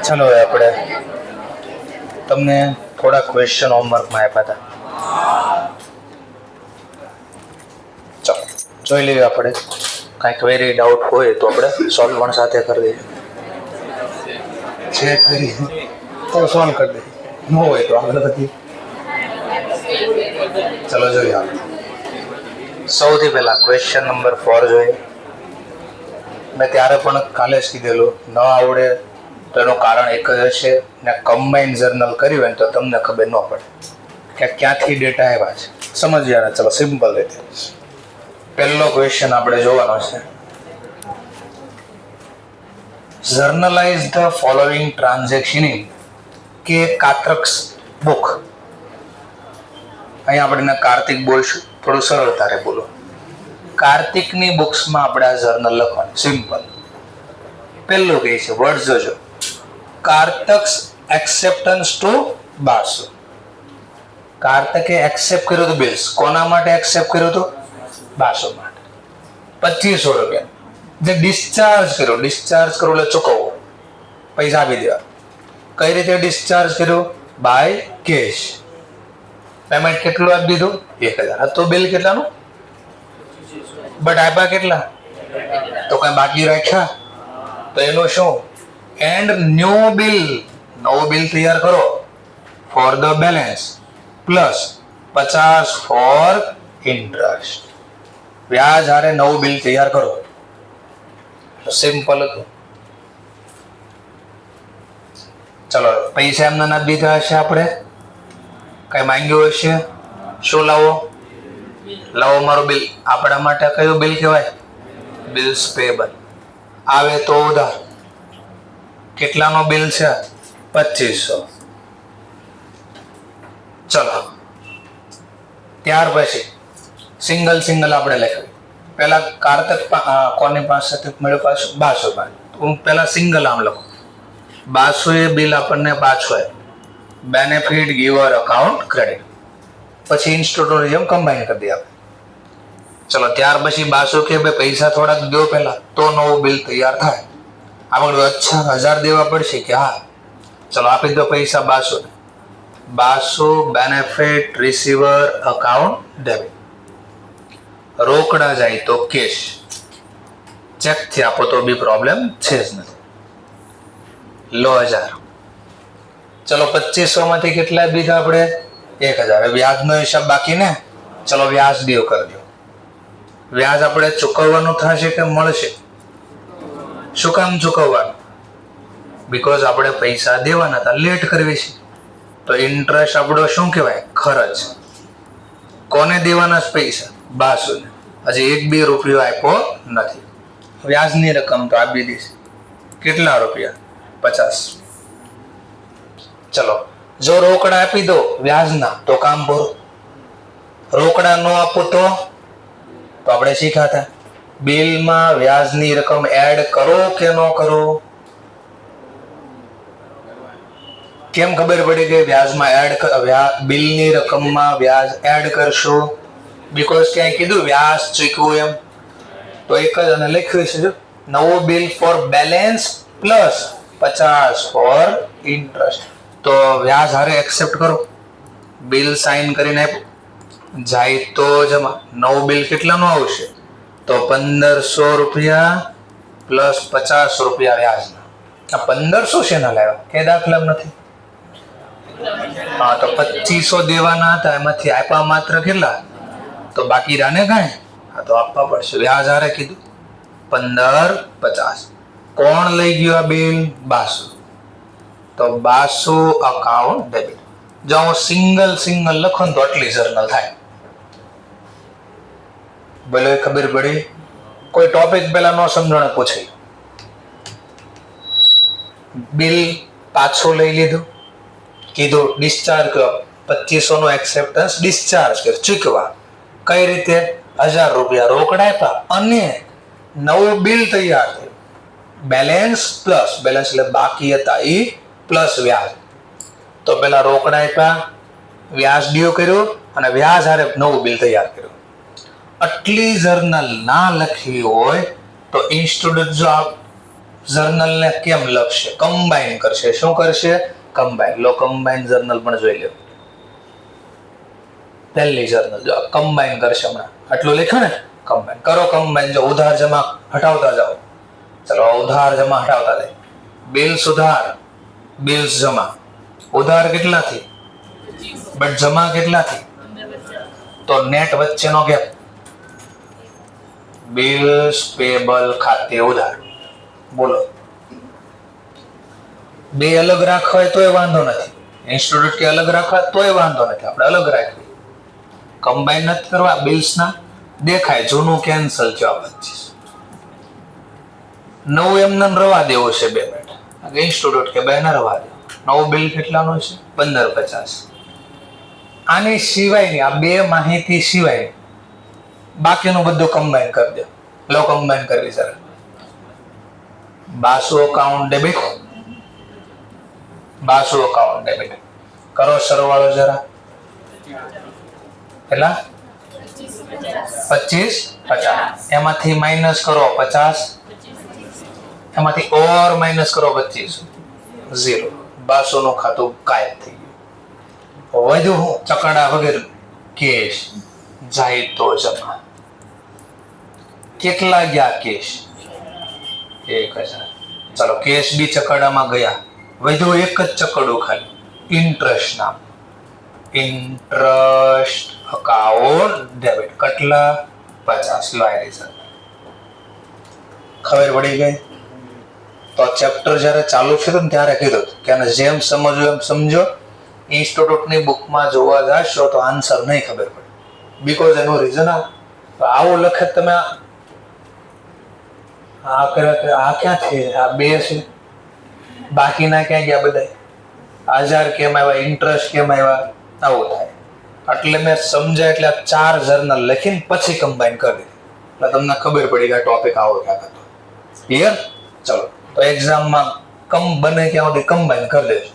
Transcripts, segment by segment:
ચલો હવે આપણે તમને થોડા ક્વેશ્ચન હોમવર્કમાં આપ્યા હતા. ચલો જોઈ લઈએ. આપણે કાંઈ ક્વેરી ડાઉટ હોય તો આપણે સોલ્વ પણ સાથે કરી દઈએ. ચેક કરી તો સોલ્વ કરી દઈએ, ન હોય તો આગળ વધીએ. ચલો જોઈએ. સૌથી પહેલા ક્વેશ્ચન નંબર 4 જોઈએ. મેં ત્યારે પણ કાલે જ કીધેલું, ન આવડે તો એનું કારણ એક જ હશે ને કમ્બાઇન જર્નલ કર્યું હોય તો તમને ખબર ન પડે કે ક્યાંથી ડેટા આવ્યા છે. સમજ્યા? ચલો સિમ્પલ રીતે પહેલો ક્વેશ્ચન આપણે જોવાનો છે. જર્નલાઇઝ ધ ફોલોઈંગ ટ્રાન્ઝેક્શન ઇન કે કાત્રક્સ બુક. અહીંયા આપણે કાર્તિક બોલશું, થોડું સરળતારે બોલો. કાર્તિકની બુક્સમાં આપણે આ જર્નલ લખવાનું. સિમ્પલ. પહેલું કહે છે વર્ડ જોજો. કાર્તક્સ એક્સેપ્ટન્સ ટુ બાસુ. કાર્તકે એક્સેપ્ટ કર્યું હતું બિલ્સ. કોના માટે એક્સેપ્ટ કર્યું હતું? બાસુ માટે. 2500 રૂપિયા. જે ડિસ્ચાર્જ કર્યો એટલે ચૂકવવો, પૈસા આપી દેવા. કઈ રીતે ડિસ્ચાર્જ કર્યું? By cache. પેમેન્ટ કેટલું આપી દીધું? 1000. તો બિલ કેટલાનું? બટ આપ્યા કેટલા? તો કઈ બાકી રાખ્યા? તો એનું શું? And new bill. નવું બિલ તૈયાર કરો for the balance plus 50 for interest. વ્યાજ હારે નવું બિલ તૈયાર કરો. સિમ્પલ હતું. ચલો પૈસા એમને ના દીધા હશે, આપણે કઈ માંગ્યું હશે. શું લાવો? લાવો મારું બિલ. આપણા માટે કયું બિલ કહેવાય? Bills payable. આવે તો ઉધાર. કેટલાનો બિલ છે? 2500. ચલો ત્યાર પછી સિંગલ આપણે લખ્યું. પહેલા કાર્તક કોની પાસેથી મળ્યું? પાછું બાસુ પાસે. હું પહેલા સિંગલ આમ લખું. બાસુ એ બિલ આપણને પાછું આવ્યું. Benefit giver account credit. પછી ઇન્સ્ટિટ્યૂટની જેમ કમ્બાઈન કરી દઈએ આપણે. ચલો ત્યાર પછી બાસુ કે ભાઈ પૈસા થોડાક દો પહેલા તો નવું બિલ તૈયાર થાય. આપણે અચ્છા 1000 દેવા પડશે કે હા, ચલો આપી દો પૈસા Basu. Basu benefit receiver account debit. રોકડા જાય તો કેશ. ચેક થી આપો તો બી પ્રોબ્લેમ છે જ નથી. લો 1000. ચલો 2500 માંથી કેટલા દીધા આપણે? 1000. વ્યાજનો હિસાબ બાકી ને. ચલો વ્યાજ દીવ કરી દો. વ્યાજ આપણે ચૂકવવાનું થશે કે મળશે? શું કામ ચૂકવવાનું? બીકોઝ આપણે પૈસા દેવાના હતા, લેટ કરવી છે. તો ઇન્ટરેસ્ટ આપણો શું કહેવાય? ખર્ચ. કોને દેવાના પૈસા? બાસુને. હજી 1-2 રૂપિયો આપ્યો નથી. વ્યાજની રકમ તો આપી દીધી. કેટલા રૂપિયા? 50. ચલો જો રોકડા આપી દો વ્યાજના તો કામ પૂરું. રોકડા ન આપો તો આપણે શીખાતા બિલમાં વ્યાજની રકમ એડ કરો કે ન કરો? કેમ ખબર પડી કે વ્યાજમાં બિલની રકમમાં વ્યાજ એડ કરશો? બીકોઝ ક્યાંય કીધું વ્યાજ ચૂકવું એમ. તો એક જ અને લખ્યું છે જો, નવું bill for balance plus 50 for interest. તો વ્યાજ હારે એક્સેપ્ટ કરો. બિલ સાઇન કરીને આપ્યું. જાય તો જમા. નવું બિલ કેટલાનું આવશે? તો 1500 રૂપિયા પ્લસ 50 રૂપિયા વ્યાજના. આ 1500 શેના લાવ્યા? કે દાખલા નથી. હા તો 2500 દેવાના હતા, એમાંથી આપ્યા માત્ર કેટલા? તો બાકી રાને કાંઈ? હા તો આપવા પડશે. વ્યાજ હારે કીધું 1550. કોણ લઈ ગયું આ બિલ? બાસુ. તો બાસુ અકાઉન્ટ ડેબિટ. જો હું સિંગલ લખો ને તો આટલી જર્નલ થાય. ભલે ખબર પડી. કોઈ ટોપિક પેલા ન સમજણ પૂછે. બિલ પાછું લઈ લીધું, કીધું ડિસ્ચાર્જ કરો. 2500 નો એક્સેપ્ટન્સ ડિસ્ચાર્જ કર ચૂકવા. કઈ રીતે? 1000 રૂપિયા રોકડા આપ્યા અને નવું બિલ તૈયાર થયું. બેલેન્સ એટલે બાકી હતા એ પ્લસ વ્યાજ. તો પેલા રોકડા આપ્યા, વ્યાજ ડ્યુ કર્યું અને વ્યાજ હારે નવું બિલ તૈયાર કર્યું. આટલી જર્નલ ના લખવી હોય તો ઇન્સ્ટિટ્યૂટ જો આ જર્નલને કેમ લખશે? કમ્બાઈન કરશે. શું કરશે? કમ્બાઈન. લો કમ્બાઈન જર્નલ પણ જોઈ લો. પહેલી જર્નલ જો કમ્બાઈન કરશે. હમણાં આટલું લખ્યું ને, કમ્બાઈન કરો. કમ્બાઈન જો ઉધાર જમા હટાવતા જાઓ. ચલો ઉધાર જમા હટાવતા જાય. બિલ્સ ઉધાર, બિલ્સ જમા. ઉધાર કેટલાથી? બટ જમા કેટલાથી? તો નેટ વચ્ચેનો ગેપ. બિલ્સ પેબલ ખાતે ઉધાર. બોલો, બે અલગ રાખવા હોય તોય વાંધો નથી. ઇન્સ્ટિટ્યૂટ કે અલગ રાખવા તોય વાંધો નથી. આપણે અલગ રાખવી. કમ્બાઈન નથી કરવા. બિલ્સ ના દેખાય, જૂનું કેન્સલ થયો. 25 નવું એમને રવા દેવું છે 2 મિનિટ. ઇન્સ્ટિટ્યૂટ કે બે ના રવા દે. નવું બિલ કેટલાનું છે? 1550. આની સિવાયની આ બે માહિતી સિવાય બાકીનું બધું કમ્બાઈન કરી દો. લો કમ્બાઈન કરવી sir. Basu account debit, Basu account debit કરો. સરવાળો જરા. કેટલા? 2550. એમાંથી માઇનસ કરો 50. એમાંથી ઓર માઇનસ કરો 25. 0. બાસુનું ખાતું કાયમ થઈ ગયું. વધુ હું ચકડા વગેરે કેશ જાય તો જમા. કેટલા ગયા કેશ? 1000. ચલો કેશ બી ચકડામાં ગયા. વધુ એક જ ચકડું ખાલી ઇન્ટરેસ્ટ નામ. Interest account debit. કેટલા? 50. લાઈ સર. ખબર પડી ગઈ? તો ચેપ્ટર જ્યારે ચાલુ થયું ને ત્યારે કીધું કે જેમ સમજો એમ સમજો. ઇન્સ્ટિટ્યૂટની બુકમાં જોવા જશો તો આન્સર નહીં ખબર પડે. બીકોઝ એનું રીઝન આવું લખે. તમે આ ક્યાંથી? આ બે છે, બાકીના ક્યાં ગયા બધા? 1000 કેમ આવ્યા? ઇન્ટરેસ્ટ કેમ આવ્યા? આવું થાય. એટલે મેં સમજાય એટલે 4 જર્નલ લખીને પછી કમ્બાઈન કરી દીધી. એટલે તમને ખબર પડી કે ટોપિક આવો ક્યાં હતો. ક્લિયર? ચલો તો એક્ઝામમાં બને ત્યાં સુધી કમ્બાઈન કરી દેજો.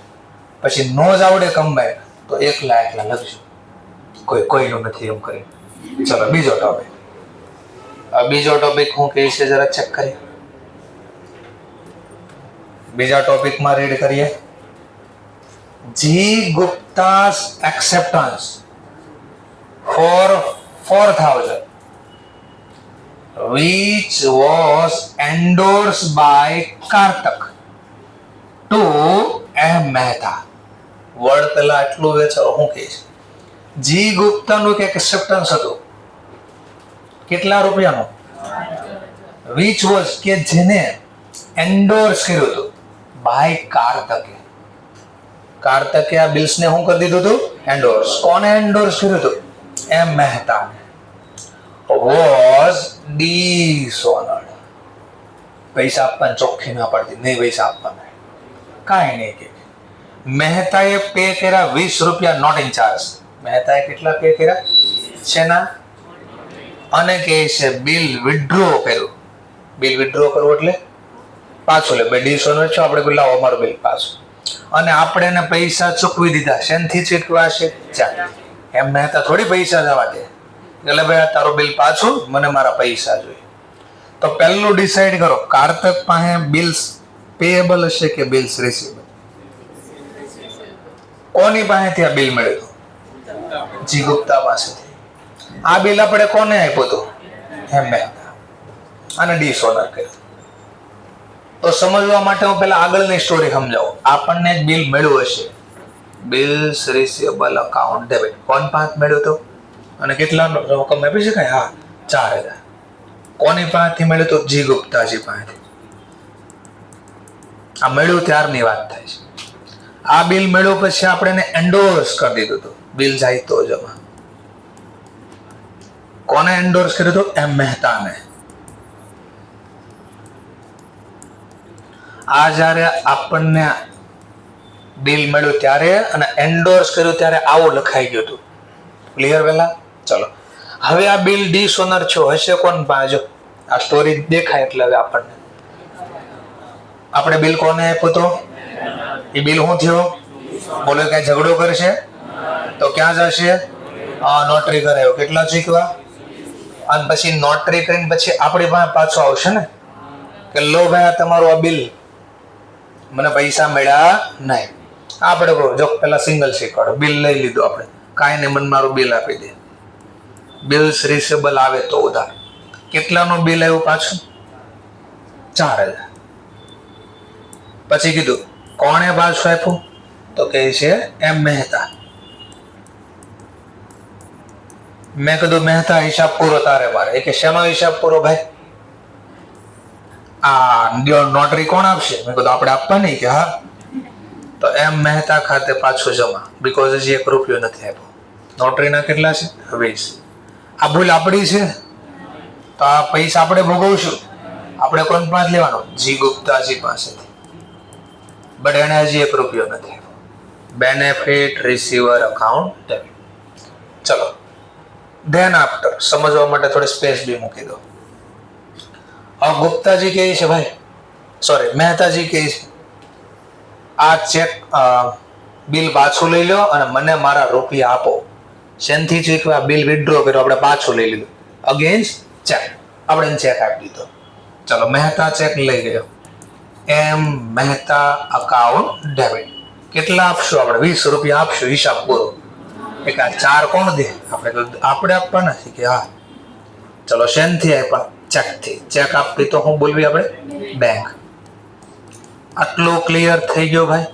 પછી નો જ આવડે કમ્બાઈન તો એકલા લખજો. કોઈનું નથી એમ કરી. ચલો બીજો ટોપિક. બીજો ટોપિક હું કહે છે જરા ચેક કરીએ. બીજા ટોપિકમાં રીડ કરીએ. જી ગુપ્તા's acceptance for 4000 which was endorsed by Kartak to M. Mehta. Word પેલા આટલું વેચારો શું કહે છે? જી ગુપ્તાનું એક એક્સેપ્ટન્સ હતું. કેટલા રૂપિયાનું? which was કે જેને એન્ડોર્સ કર્યું હતું બાય કાર્તકે. કાર્તકે આ બિલ્સ ને શું કરી દીધું હતું? એન્ડોર્સ. કોને એન્ડોર્સ કર્યું હતું? એમ મહેતા. વોઝ ડિસઓનર્ડ. પૈસા આપવાની ચોખ્ખી ના પડતી. નહીં પૈસા આપવાના. કાંઈ નહીં કે મહેતાએ પે કર્યા 20 રૂપિયા નોટિંગ ચાર્જ. મહેતાએ કેટલા પે કર્યા? શેના? અને કે છે બિલ વિથડ્રો કર્યું. બિલ વિથડ્રો કરવું એટલે પાછું લે. બે ડિસઓનર છો આપણે, લાવો અમારું બિલ પાછું. અને આપણે એને પૈસા ચૂકવી દીધા. શેનથી ચૂકવા છે? એમ મહેતા થોડી પૈસા જવા દે. એટલે ભાઈ તારું બિલ પાછું, મને મારા પૈસા જોઈએ. તો પહેલું ડિસાઈડ કરો, કાર્તક પાસે બિલ્સ પેએબલ હશે કે બિલ્સ રિસીવેબલ? કોની પાસેથી આ બિલ મળ્યું? જી ગુપ્તા પાસેથી. આ બિલ આપણે કોને આપ્યું હતું? એમ મહેતા. અને ડિસઓનર કર્યું. તો સમજવા માટે હું પહેલા આગળની સ્ટોરી સમજાવું. આપણને એક બિલ મળ્યું હશે, બિલ્સ રિસીવેબલ અકાઉન્ટ ડેબિટ. કોણ પાંચ મળ્યું હતું અને કેટલા રકમ આપી શકાય? હા, 4000. કોની પાસેથી મળ્યું હતું? જી ગુપ્તાજી પાસેથી. આ મળ્યું ત્યારની વાત થાય છે. આ બિલ મળ્યું પછી આપણે એને એન્ડોર્સ કરી દીધું હતું. બિલ જાય તો જમા. કોને એન્ડોર્સ કર્યું હતું? એમ મહેતાને. આ જ્યારે આપણને બિલ મળ્યું ત્યારે અને એન્ડોર્સ કર્યું ત્યારે આવું લખાઈ ગયું હતું. ક્લિયર? પહેલા ચલો હવે આ બિલ ડિસઓનર છો હશે કોણ પાસે? આ સ્ટોરી દેખાય એટલે હવે આપણે બિલ કોને આપ્યું તો? એ બિલ શું થયો? બોલો, કઈ ઝઘડો કરશે તો ક્યાં જશે? નોટરી કરાયો. કેટલા ચૂકવા? અને પછી નોટરી કરીને પછી આપણી પાસે પાછો આવશે ને કે લો ભાઈ આ તમારું આ બિલ, મને પૈસા મળ્યા નહીં. આપણે જો પેલા સિંગલ શીખવાડો, બિલ લઈ લીધું આપણે, કાંઈ નહીં, મને મારું બિલ આપી દે. બિલ્સ રિસેબલ આવે તો ઉધાર. કેટલાનું બિલ આવ્યું પાછું? 4,000. પછી કીધું કોણે પાછું આપ્યું? તો કહે છે એમ મહેતા. મેં કીધું મહેતા હિસાબ પૂરો તારે મારે. એ કે શેનો હિસાબ પૂરો ભાઈ? આ નોટરી કોણ આપશે? મેં કીધું આપણે આપવા નહીં. કે હા. તો એમ મહેતા ખાતે પાછું જમા, બીકોઝ હજી 1 રૂપિયો નથી આપ્યો. નોટરીના કેટલા છે? 20. આ ભૂલ આપણી છે તો આ પૈસા આપણે ભોગવશું. આપણે કોણ પાસે લેવાનો? જી ગુપ્તાજી પાસેથી. બટ એને હજી 1 રૂપિયો નથી. Benefit receiver account debit. ચલો ધેન આફ્ટર સમજવા માટે થોડી સ્પેસ બી મૂકી દો. હવે ગુપ્તાજી કહે છે ભાઈ, સોરી મહેતાજી કહે છે આ ચેક બિલ પાછું લઈ લો અને મને મારા રૂપિયા આપો. શેનથી ચૂકવ્યા? બિલ વિથડ્રો કર્યો, આપણે પાછું લઈ લીધું અગેન્સ્ટ ચેક. આપણે એને ચેક આપી દીધો. ચલો મહેતા ચેક લઈ ગયો. એમ મહેતા અકાઉન્ટ ડેબિટ. કેટલા આપશું? આપણે 20 રૂપિયા આપશું. હિસાબ પૂરો. એક આ 4 કોણ દે? આપણે આપવાના છે કે હા. ચલો શેનથી આપ્યા? ચેકથી. ચેક આપવી તો શું બોલવી આપણે? બેંક. આટલું ક્લિયર થઈ ગયો ભાઈ.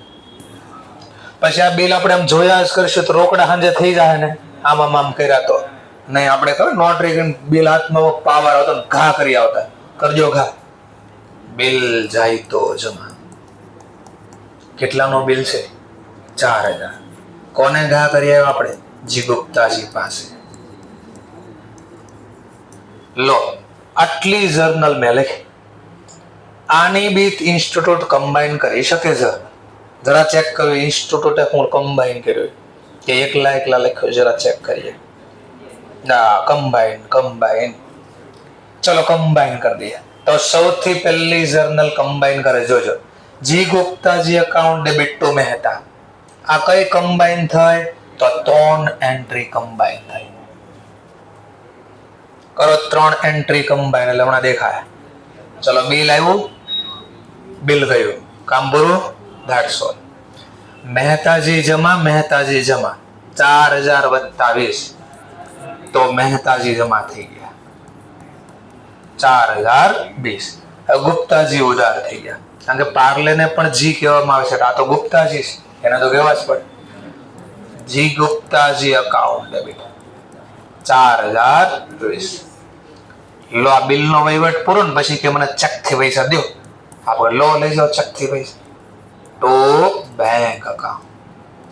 પછી આ બિલ આપણે આમ જોયા જ કરશું તો રોકડા સાંજે થઈ જાય ને. આમ કર્યા તો નહીં. આપણે ખબર નોટરી બિલ હાથમાં પાવર આવતો ઘા કરી આવતા. કરજો ઘા. બિલ જાય તો જમા. કેટલાનો બિલ છે? 4,000. કોને ઘા કરી આવ્યા આપણે? જી ગુપ્તાજી પાસે. લો આટલી જર્નલ મેં લખી. આની બી ઇન્સ્ટિટ્યૂટ કમ્બાઈન કરી શકે છે. જરા ચેક કર્યું ઇન્સ્ટિટ્યૂટે હું કમ્બાઈન કર્યું કે એકલા લખ્યું? જરા ચેક કરીએ. ના, કમ્બાઈન. ચલો કમ્બાઈન કરી દઈએ. તો સૌથી પહેલી જર્નલ કમ્બાઈન કરે, જોજો. જી ગુપ્તાજી અકાઉન્ટ ડેબિટ ટુ મહેતા. આ કઈ કમ્બાઈન થાય? તો 3 એન્ટ્રી કમ્બાઈન થાય. કરો 3 એન્ટ્રી કમ્બાઈન એટલે હમણાં દેખાય. ચલો બિલ આવ્યું, બિલ ગયું, કામ પૂરું. That's all. મહેતાજી જમા. 4,000 વત્તા 20 તો મહેતાજી જમા થઈ ગયા. 4,020. ગુપ્તાજી ઉધાર થઈ ગયા. કારણ કે પાર્લે ને પણ જી કહેવામાં આવે છે. આ તો ગુપ્તાજી છે, એને તો કહેવા જ પડે. જી ગુપ્તાજી અકાઉન્ટ ડેબિટ 4,020. લો આ બિલ નો વહીવટ પૂરો ને પછી કે મને ચેક થી પૈસા દો. આપણે લો લઈ જાઓ ચેક થી પૈસા તો બેંક અકાઉન્ટ.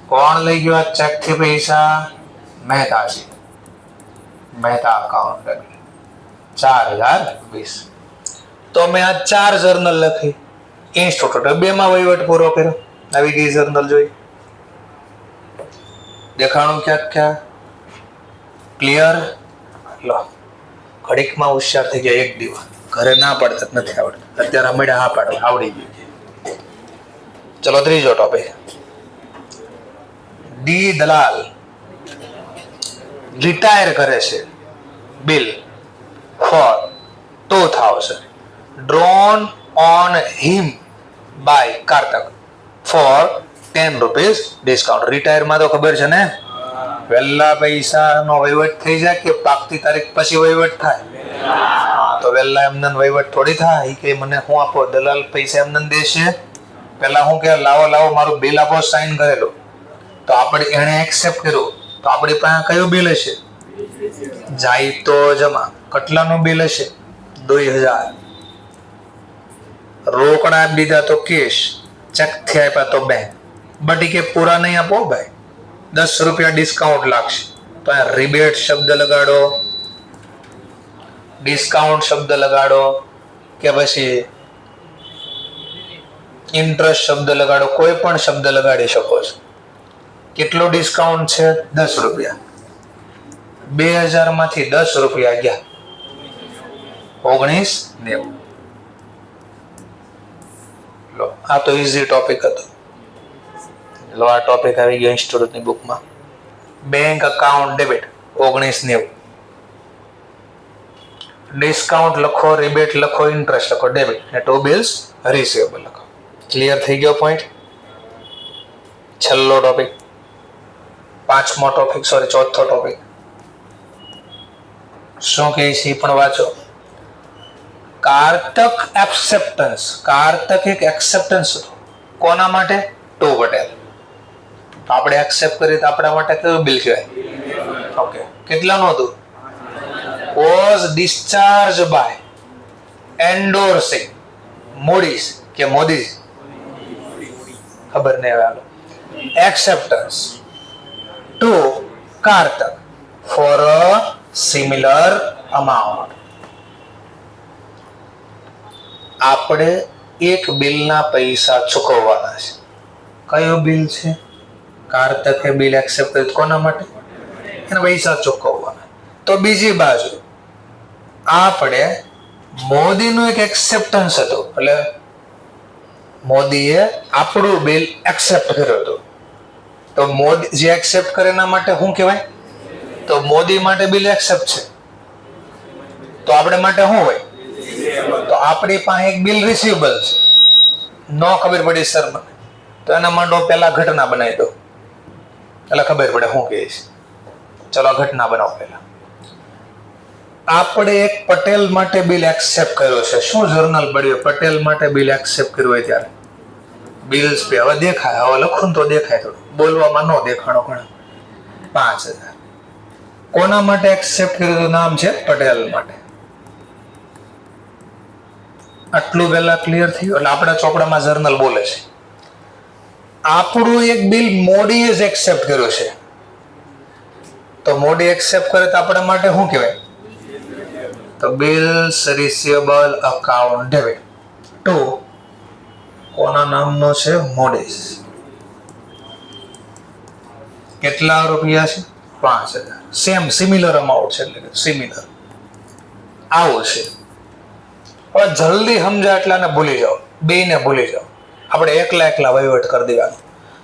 કોણ લઈ ગયો આ ચેક થી પૈસા? મહેતાજી. Mehta account debit 4,020. તો મેં આ 4 જર્નલ લખી. ઇન્સ્ટિટ્યૂટ 2 માં વહીવટ પૂરો કર્યો. આવી ગઈ જર્નલ જોઈ. દેખાણું ક્યાં ક્લિયર? લો ઘડીકમાં હોશિયાર થઈ ગયા. 1 દિવસ ઘરે ના પાડતા નથી આવડતું. અત્યારે અમે હા પાડવા આવડી ગયું. ચલો ત્રીજો ટોપિક. ડી દલાલ રિટાયર કરે છે. Bill for 2,000 drawn on him by Kartak for 10 rupees discount. રિટાયરમાં તો ખબર છે ને, વહેલા પૈસાનો વહીવટ થઈ જાય કે પાકતી તારીખ પછી વહીવટ થાય? તો વહેલા એમને વહીવટ થોડી થાય કે મને હું આપો. દલાલ પૈસા એમને દેશે. પેલા હું કે લાવો મારું બિલ આપો, સાઇન કરેલું. તો આપણે એને એક્સેપ્ટ કર્યું તો આપણી પાસે કયું બિલ હશે? જાય તો જમા. કેટલાનું બિલ હશે? 2,000. રોકડા આપી દીધા તો કેશ, ચેક થી આપ્યા તો બેંક. બટ કે પૂરા નહીં આપો ભાઈ, 10 રૂપિયા ડિસ્કાઉન્ટ લાગશે. તો આ રિબેટ શબ્દ લગાડો, ડિસ્કાઉન્ટ શબ્દ લગાડો કે પછી ઇન્ટરેસ્ટ શબ્દ લગાડો. કોઈ પણ શબ્દ લગાડી શકો છો. કેટલો ડિસ્કાઉન્ટ છે? 10 રૂપિયા. 2,000 માંથી 10 રૂપિયા ગયા 19,90. લો આ તો ઈઝી ટોપિક હતો. લો આ ટોપિક આવી ગયો ઇન્સ્ટિટ્યૂટની બુકમાં. Bank account debit 19,90. ડિસ્કાઉન્ટ લખો, રિબેટ લખો, ઇન્ટરેસ્ટ લખો, ડેબિટ, અને ટુ બિલ્સ રિસીવેબલ લખો. ક્લિયર થઈ ગયો પોઈન્ટ? છેલ્લો ટોપિક, ચોથો ટોપિક શું કહે છે પણ વાંચો. કારતક એક્સેપ્ટન્સ. કારતક એક એક્સેપ્ટન્સ હતું. કોના માટે? ટુ પટેલ. આપણે એક્સેપ્ટ કરી તો આપણા માટે કયું બિલ કહેવાય? ઓકે. કેટલાનું હતું? વોઝ ડિસ્ચાર્જ બાય એન્ડોર્સિંગ મોડીસ કે મોદીઝ, ખબર નહીં આવે. એક્સેપ્ટન્સ ટુ કારતક ફોર અ સિમિલર અમાઉન્ટ. આપણે એક બિલના પૈસા ચૂકવવાના છે. કયો બિલ છે? કારતકે બિલ એક્સેપ્ટ કર્યું. કોના માટે? એના પૈસા ચૂકવવાના. તો બીજી બાજુ આપણે મોદીનું એક એક્સેપ્ટન્સ હતું, એટલે મોદીએ આપણું બિલ એક્સેપ્ટ કર્યું હતું. તો મોદી જે એક્સેપ્ટ કરે એના માટે શું કહેવાય? તો મોદી માટે બિલ એક્સેપ્ટ છે, તો આપણે માટે શું હોય? તો આપણી પાસે એક બિલ રિસીવેબલ છે. નો ખબર પડી સર મને, તો એના માટે પહેલા ઘટના બનાવી દો, એટલે ખબર પડે શું કહે છે. ચલો ઘટના બનાવો. પહેલા આપણે એક પટેલ માટે બિલ એક્સેપ્ટ કર્યો છે. શું જર્નલ પડ્યો? પટેલ માટે બિલ એક્સેપ્ટ કર્યું હોય ત્યારે બિલ્સ પે. હવે દેખાય, હવે લખું તો દેખાય, થોડું બોલવામાં ન દેખાણો. ઘણા 5,000 કોના માટે એક્સેપ્ટ કર્યું? નામ છે પટેલ માટે. આટલું પહેલા ક્લિયર થયું? એટલે આપણા ચોપડામાં જર્નલ બોલે છે આપણું એક બિલ મોદીએ જ એક્સેપ્ટ કર્યું છે. તો મોદી એક્સેપ્ટ કરે તો આપણા માટે શું કહેવાય? તો bills receivable account debit two કોના નામનો છે? મોડીઝ. કેટલા રૂપિયા છે? 5,000. સેમ સિમિલર અમાઉન્ટ છે, એટલે કે સિમિલર આવું છે. હવે જલ્દી સમજા એટલાને ભૂલી જાઓ, બેને ભૂલી જાઓ. આપણે એકલા વહીવટ કરી દેવાનું.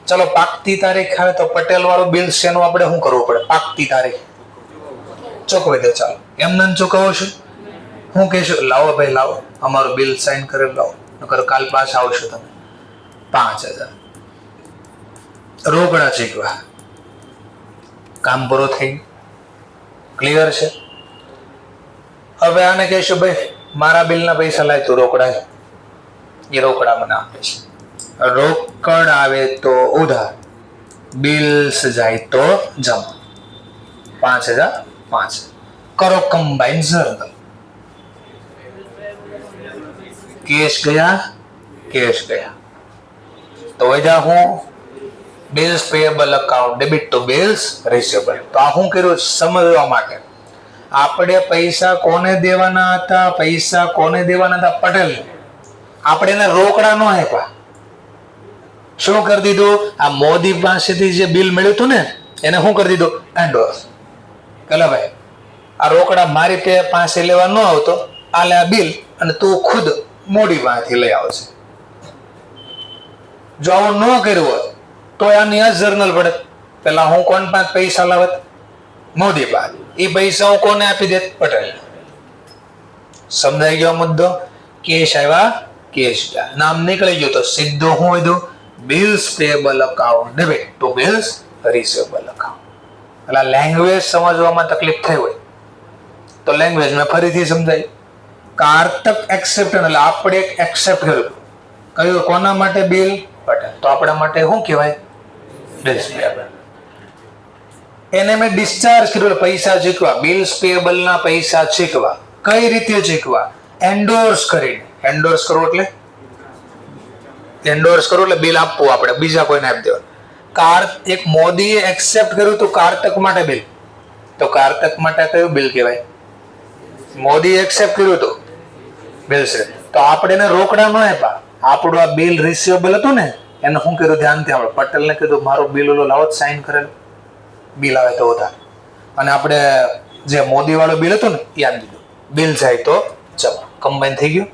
ચલો પાકતી તારીખ આવે તો પટેલ વાળું બિલ છે એનું આપણે શું કરવું પડે? પાકતી તારીખ ચૂકવી દે. ચાલો એમને ચૂકવો છું. હું કહેશું લાવો ભાઈ લાવો, અમારું બિલ સાઇન કરેલ લાવો, નકર કાલ પાછા આવશો તમે. 5,000 રોકડા ચૂકવા. કામ પૂરું થઈ. ક્લિયર છે? હવે આને કહેશું ભાઈ મારા બિલના પૈસા લાય તું રોકડા. એ રોકડા મને આપે છે. રોકડ આવે તો ઉધાર, બિલ્સ જાય તો જમા. 5,005 કરો કમ્બાઈન જર્નલ. કેશ ગયા. તો વધ્યા હું bills payable account debit to bills receivable. તો આ શું કર્યું સમજવા માટે? આપણે પૈસા કોને દેવાના હતા? પૈસા કોને દેવાના હતા? પટેલ. આપણે એને રોકડા ન આપ્યા. શું કરી દીધું? આ મોદી પાસેથી જે બિલ મળ્યું હતું ને એને શું કરી દીધું? એન્ડોર્સ. પેલા ભાઈ આ રોકડા મારી પાસે લેવા ન આવતો, આ લે આ બિલ, અને તું ખુદ મોદી પાસેથી લઈ આવશે. જો આવું ન કર્યું હોત તો આની આ જર્નલ પડે. પેલા હું કોણ પાસે પૈસા લાવત? મોદી પાસે. એ પૈસા હું કોને આપી દેત? પટેલ. સમજાઈ ગયો મુદ્દો? કેશ આવ્યા, કેશ ગયા, નામ નીકળી ગયું તો સીધો હું વધ્યું bills payable account debit to bills receivable account. એટલે લેંગ્વેજ સમજવામાં તકલીફ થઈ હોય તો લેંગ્વેજ મેં ફરીથી સમજાય. કારતક એક્સેપ્ટ, એટલે આપણે એક એક્સેપ્ટ કર્યું. કયું? કોના માટે? બિલ પટેલ. તો આપણા માટે શું કહેવાય? Bills payable. એને મેં ડિસ્ચાર્જ કર્યું, પૈસા ચૂકવા. બિલ્સ પેએબલ ના પૈસા ચૂકવા. કઈ રીતે ચૂકવા? એન્ડોર્સ કરીને. એન્ડોર્સ કરવું એટલે બિલ આપવું આપણે, બીજા કોઈને આપી દેવાનું. એક મોદીએ એક્સેપ્ટ કર્યું તો કારતક માટે બિલ. તો કારતક માટે કયું બિલ કહેવાય? મોદીએ એક્સેપ્ટ કર્યું તો બિલ છે. તો આપણે એને રોકડા ન આપ્યા. આપણું આ બિલ રિસીવેબલ હતું ને એને શું કર્યું? ધ્યાનથી આપણે પટેલને કીધું મારું બિલ ઓલો લાવો સાઇન કરેલું, બિલ આવે તો ઉધાર. અને આપણે જે મોદી વાળું બિલ હતું ને એ આપી દીધું, બિલ જાય તો જમા. કમ્બાઈન થઈ ગયું.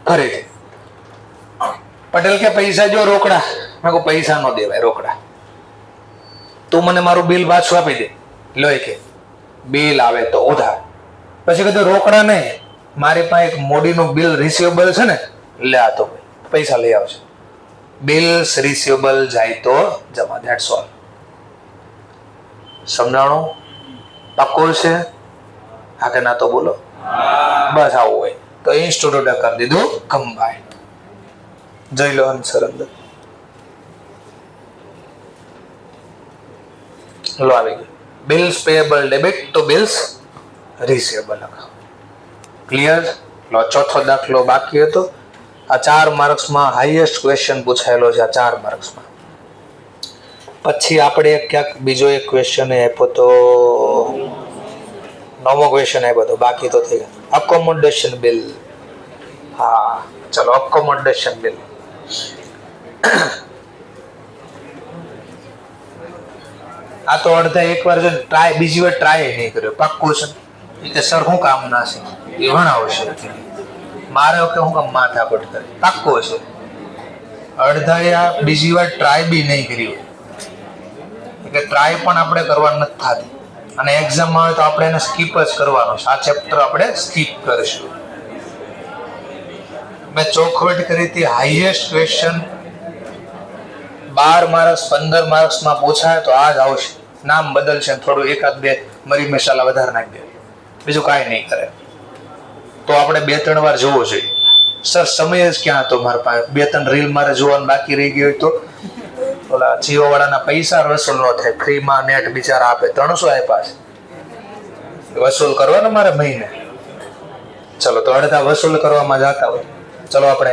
ફરીથી પટેલ કે પૈસા જો રોકડા. મેં કહું પૈસા નો દેવાય, રોકડા. તું મને મારું બિલ પાછું આપી દે. લો કે બિલ આવે તો ઉધાર. પછી કીધું રોકડા નહીં, મારી પાસે એક મોડીનું બિલ રિસીવેબલ છે ને, લે આ તો પૈસા લઈ આવશે. બિલ્સ રિસીવેબલ જાય તો જમા. That's all. સમજાણું? પાક્કો છે? હા કે ના તો બોલો. બસ આવું હોય તો ઇન્સ્ટિટ્યૂટે કરી દીધું કમ્બાઈન. જોઈ લો આન્સર અંદર. લો આવી ગયું. બિલ્સ પેએબલ ડેબિટ તો બિલ્સ રિસીવેબલ અકાઉન્ટ. ક્લિયર? લો ચોથો દાખલો બાકી હતો. આ 4 માર્ક્સમાં હાઈએસ્ટ ક્વેશ્ચન પૂછાયેલો છે. આ 4 માર્ક્સમાં. પછી આપણે ક્યાંક બીજો એક ક્વેશ્ચન આપ્યો તો, 9મો ક્વેશ્ચન આપ્યો તો, બાકી તો થઈ ગયા. Accommodation bill. હા ચલો, અકોમોડેશન બિલ. આ તો અડધા એકવાર જો ટ્રાય, બીજી વાર ટ્રાય નહીં કર્યો. પાક્કું છે કે સર શું કામ ના છે એ ભણાવશે. મારે કે હું કામ માથાકૂટ કરે. પાક્કું છે. અડધા આ બીજી વાર ટ્રાય બી નહીં કરી હોય કે ટ્રાય પણ આપણે કરવા નથી થતી, અને એક્ઝામ આવે તો આપણે એને સ્કીપ જ કરવાનો છે. આ ચેપ્ટર આપણે સ્કીપ કરીશું. મેં ચોખવટ કરી હતી હાઈએસ્ટ ક્વેશ્ચન 12 માર્ક્સ 15 માર્ક્સમાં પૂછાય તો આ જ આવશે. નામ બદલશે, થોડું એકાદ બે મરી મસાલા વધારે નાખી દે, બીજું કાંઈ નહીં કરે. તો આપણે 2-3 વાર જોવો જોઈએ. સર સમય જ ક્યાં હતો મારા પાસે, 2-3 રીલ મારે જોવાનું બાકી રહી ગયું હોય તો ઓલા જીઓ વાળાના પૈસા વસૂલ ન થાય. ફ્રીમાં નેટ બિચારા આપે, 300 આપ્યા છે, વસૂલ કરવાનો મારે મહિને. ચલો તો અડધા વસૂલ કરવામાં જતા હોય. ચલો આપણે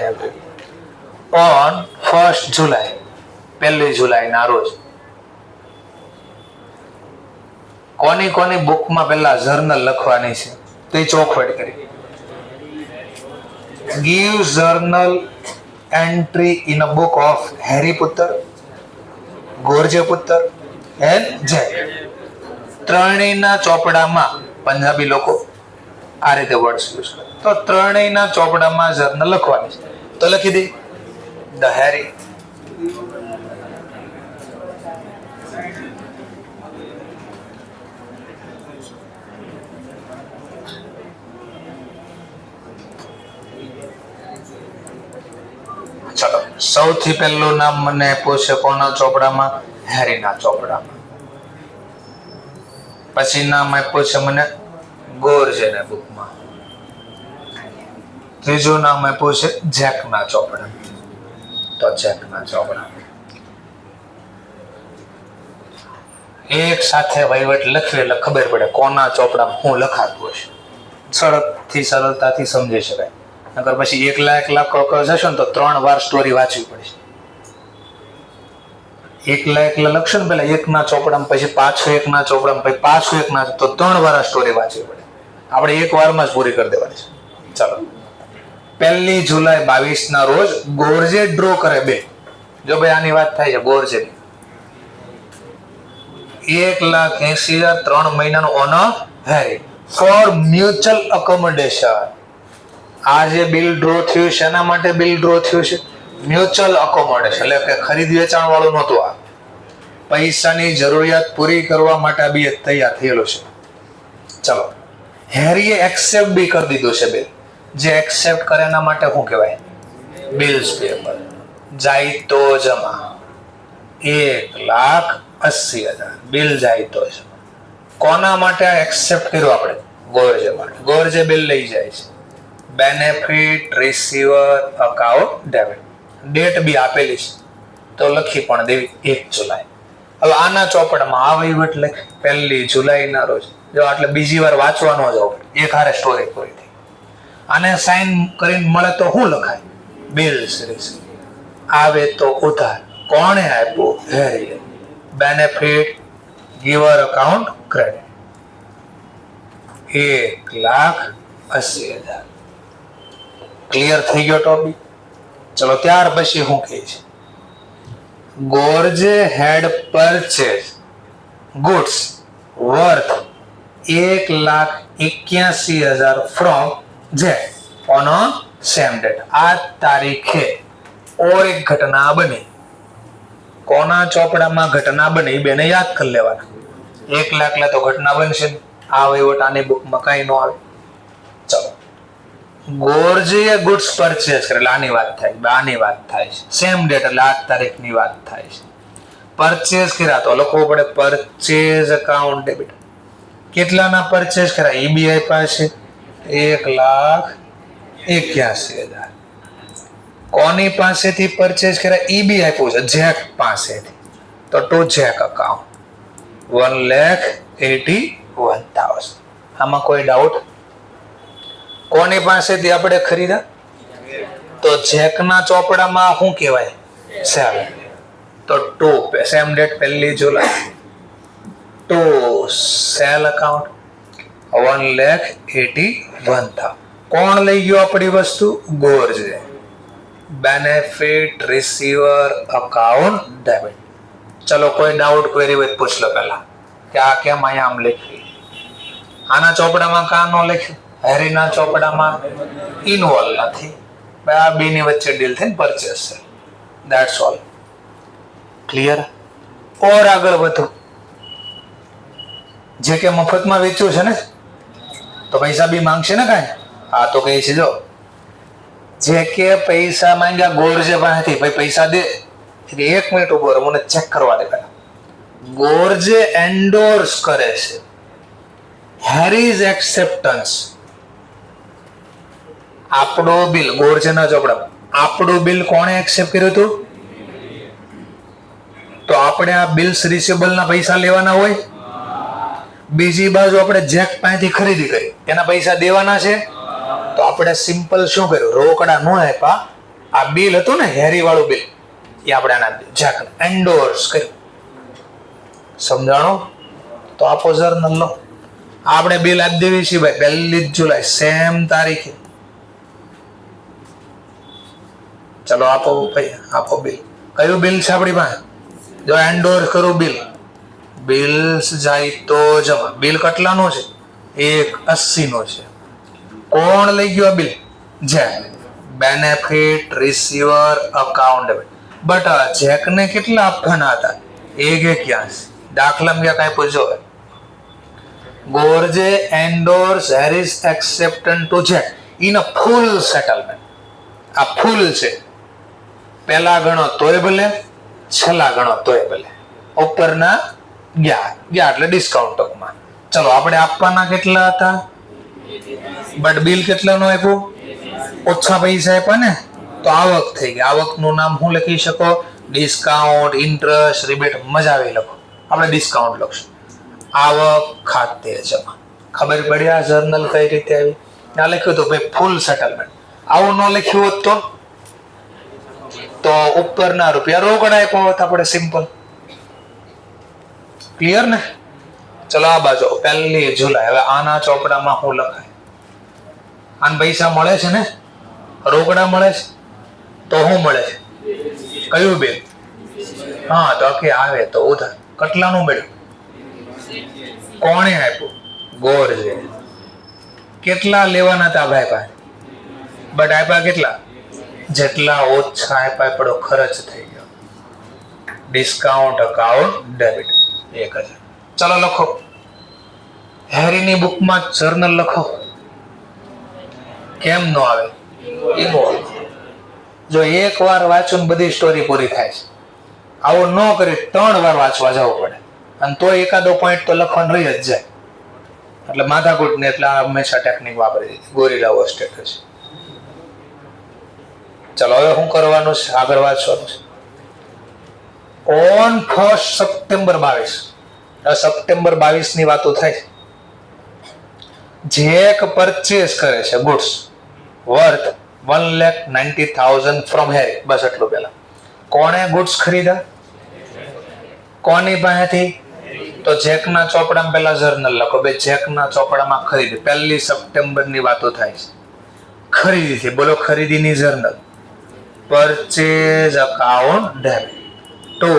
ઓન 1 જુલાઈ, 1 જુલાઈના રોજ કોની કોની બુકમાં પેલા જર્નલ લખવાની છે તો એ ચોખવટ કરી. Give journal entry in a book of Harry પુત્ર, ગોરજે પુત્ર એન્ડ જય. ત્રણેયના ચોપડામાં પંજાબી લોકો આ રીતે વર્ડ્સ યુઝ કરે. તો ત્રણેયના ચોપડામાં જર્નલ લખવાની છે તો લખી દે ધ હેરી. ચલો સૌથી પહેલું નામ મને પૂછે કોના ચોપડામાં? હેરીના ચોપડામાં. પછી નામ આપ્યું છે મને ગોરજેના બુકમાં. ત્રીજું નામ આપ્યું છે જેકના ચોપડા, તો જેકના ચોપડા. એક સાથે વહીવટ લખવી એટલે ખબર પડે કોના ચોપડામાં શું લખાતું હશે. સરળતાથી સમજી શકાય. નકર પછી એકલા જશો ને તો 3 વાર સ્ટોરી વાંચવી પડશે. એકલા લખશો ને પેલા એકના ચોપડામાં, પછી પાછું એકના ચોપડામાં, પછી પાછું એકના, તો 3 વાર આ સ્ટોરી વાંચવી પડે. આપણે એક વારમાં જ પૂરી કરી દેવાની છે. ચાલો 1 જુલાઈ 22 રોજ ગોરજે ડ્રો કરે 2. જો ભાઈ આની વાત થાય છે ગોરજે 1,80,000 3 મહિનાનું ઓન હેરી ફોર મ્યુચ્યુઅલ અકોમોડેશન. આ જે બિલ ડ્રો થયું છે એના માટે બિલ ડ્રો થયું છે મ્યુચ્યુઅલ અકોમોડેશન, એટલે કે ખરીદ વેચાણ વાળું નહોતું. આ પૈસાની જરૂરિયાત પૂરી કરવા માટે આ બી તૈયાર થયેલું છે. ચલો હેરીએ એક્સેપ્ટ બી કરી દીધું છે બિલ. જે એક્સેપ્ટ કરે એના માટે શું કહેવાય? Bills payable. જાય તો જમા 1,80,000 બિલ જાય તો જમા. કોના માટે એક્સેપ્ટ કર્યું આપણે? ગોરજે માટે. ગોરજે બિલ લઈ જાય છે. Benefit receiver account debit. Date બી આપેલી છે તો લખી પણ દેવી 1 જુલાઈ. હવે આના ચોપડામાં આ વહીવટ લખ 1 જુલાઈના રોજ. જો એટલે બીજી વાર વાંચવાનો જ આવે, એક હારે સ્ટોરી પૂરી થઈ. આને સાઇન કરીને મળે તો શું લખાય? Bills receive. આવે તો ઉધાર. કોણે આપ્યું? હેરીએ. Benefit giver account credit 1,80,000. Clear થઈ ગયો ટોપિક? ચલો ત્યાર પછી શું કહે છે? George had purchase goods worth 1,81,000 from જે ઓન સેમ ડેટ. આ તારીખે ઓર એક ઘટના બની. કોના ચોપડામાં ઘટના બની? બેને યાદ કરી લેવાના. 1,00,000 તો ઘટના બનશે. આ વહીવટ આની બુકમાં કઈ ન આવે. ગોરજીએ ગુડ્સ પરચેસ કરે એટલે આની વાત થાય છે. સેમ ડેટ એટલે 8 તારીખની વાત થાય છે. પરચેસ કર્યા તો લખવું પડે પરચેઝ અકાઉન્ટ ડેબિટ. કેટલાના પરચેસ કર્યા? ઈબીઆઈ પાસે 1,81,000. કોની પાસેથી પરચેસ કર્યા? ઈબીઆઈ પૂછે જેક પાસેથી, તો ટુ જેક અકાઉન્ટ 1,81,000. આમાં કોઈ ડાઉટ? કોની પાસેથી આપણે ખરીદા? તો જેકના ચોપડામાં શું કહેવાય? સેલ. તો ટુ સેમ ડેટ 1 જુલાઈ ટુ સેલ અકાઉન્ટ 1,81,000. કોણ લઈ ગયો આપણી વસ્તુ? George. Benefit receiver account debit. ચલો કોઈ ડાઉટ ક્વેરી હોય પૂછ લો પહેલા કે આ કેમ અહીંયા આમ લખ્યું? આના ચોપડામાં કાં ન લખ્યું? હેરીના ચોપડામાં ઇન્વોલ્વ નથી. આ બેની વચ્ચે ડીલ થઈને પરચેસ છે. That's all. ક્લિયર? ઓર આગળ વધો. જે કે મફતમાં વેચ્યું છે ને તો પૈસા બી માંગશે ને કાંઈ? હા તો કહે છે જો જે કે પૈસા માંગ્યા ગોરજે પાસેથી, ભાઈ પૈસા દે. 1 મિનિટ ઉભો રહો, મને ચેક કરવા દે પહેલા. ગોરજે એન્ડોર્સ કરે છે હેરીઝ એક્સેપ્ટન્સ. આપણું બિલ ગોરજેના ચોપડા, આપણું બિલ કોણે એક્સેપ્ટ કર્યું હતું? તો આપણે આ બિલ્સ રિસીવેબલના પૈસા લેવાના હોય. બીજી બાજુ આપણે જેક પાસેથી ખરીદી કરી, એના પૈસા દેવાના છે. તો આપણે સિમ્પલ શું કર્યું? રોકડા ન આપ્યા. આ બિલ હતું ને હેરી વાળું બિલ, એ આપણે આના જેક એન્ડોર્સ કર્યું. સમજાણો? તો આપો જર્નલ લો. આપણે બિલ આપી દેવી છીએ ભાઈ 1 જુલાઈ સેમ તારીખે. ચલો આપો ભાઈ, આપો બિલ. કયું બિલ છે આપણી પાસે? જો એન્ડોર્સ કરું બિલ, બિલ્સ જાય તો જમા. બિલ કેટલાનો છે? 1,80 નો છે. કોણ લઈ ગયો આ bill? Jack. Benefit receiver account debit. But જેકને કેટલા આપવાના હતા? 1,81. દાખલામાં ક્યાં કાંઈ પૂછો? George endorse Harry's acceptance to Jack in a full settlement. આ ફૂલ છે. પહેલા ગણો તોય ભલે, છેલ્લા ગણો તોય ભલે. ઉપરના ગયા એટલે ડિસ્કાઉન્ટ ટોકમાં. ચલો આપણે આપવાના કેટલા હતા? બટ બિલ કેટલાનું આપ્યું? ઓછા પૈસા આપ્યા ને, તો આવક થઈ ગઈ. આવકનું નામ શું લખી શકો? Discount, interest, rebate. મજા આવી લખો. આપણે ડિસ્કાઉન્ટ લખશું. આવક ખાતે જમા. ખબર પડી આ જર્નલ કઈ રીતે આવી? ત્યાં લખ્યું હતું ભાઈ ફૂલ સેટલમેન્ટ. આવું ન લખ્યું હોત તો ઉપરના રૂપિયા રોકડા આપ્યા હોત આપણે. સિમ્પલ. ક્લિયર ને? ચલો આ બાજુ 1 જુલાઈ. હવે આના ચોપડામાં શું લખાય? આને પૈસા મળે છે ને, રોકડા મળે છે. તો શું મળે છે? કયું બિલ? હા તો કે આવે તો ઉધાર. કેટલાનું મળ્યું? કોણે આપ્યું? ગોરજે. કેટલા લેવાના હતા ભાઈ પાસે? બટ આપ્યા કેટલા? જેટલા ઓછા આપ્યા પડો ખર્ચ થઈ ગયો. Discount account debit 1,000. ચલો લખો. હેરીની બુકમાં જર્નલ લખો. કેમ નો આવે? ઇન્વોલ્વ. જો એક વાર વાંચું ને બધી સ્ટોરી પૂરી થાય છે. આવું ન કરી 3 વાર વાંચવા જવું પડે, અને તો એકાદો પોઈન્ટ તો લખવાનું રહી જ જાય. એટલે માથાકૂટ ને એટલે હંમેશા ટેકનિક વાપરી દીધી. ગોરીલાઓ સ્ટેટસ. ચલો હવે શું કરવાનું છે? આગળ વાંચવાનું છે. On 1 September 22. સપ્ટેમ્બર 22 ની વાતો થાય છે. જેક પરચેસ કરે છે ગુડ્સ વર્થ 1,90,000 ફ્રોમ હેરી. બસ એટલું પહેલા. કોણે ગુડ્સ ખરીદા? કોની પાસેથી? તો જેકના ચોપડામાં પહેલા જર્નલ લખો. બે જેકના ચોપડામાં ખરીદી 1 સપ્ટેમ્બર ની વાતો થાય છે. ખરીદી થી બોલો. ખરીદીની journal. Purchase account debit to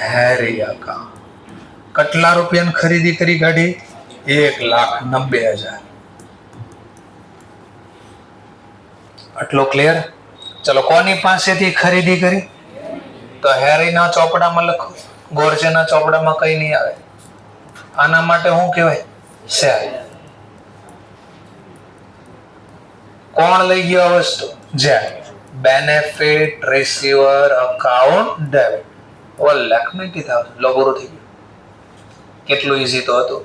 Harry account. કેટલા રૂપિયાની ખરીદી કરી કાઢી? 1,90,000. આટલો ક્લિયર? ચલો કોની પાસેથી ખરીદી કરી? તો હેરીના ચોપડામાં લખો. ગોરજેના ચોપડામાં કઈ નહીં આવે. આના માટે શું કહેવાય? સેલ. કોણ લઈ ગયો આ વસ્તુ? Jack. Benefit receiver account debit. ઓ લાખ નહીં કીધા, લોગોરો થઈ ગયું. કેટલું ઈઝી તો હતું.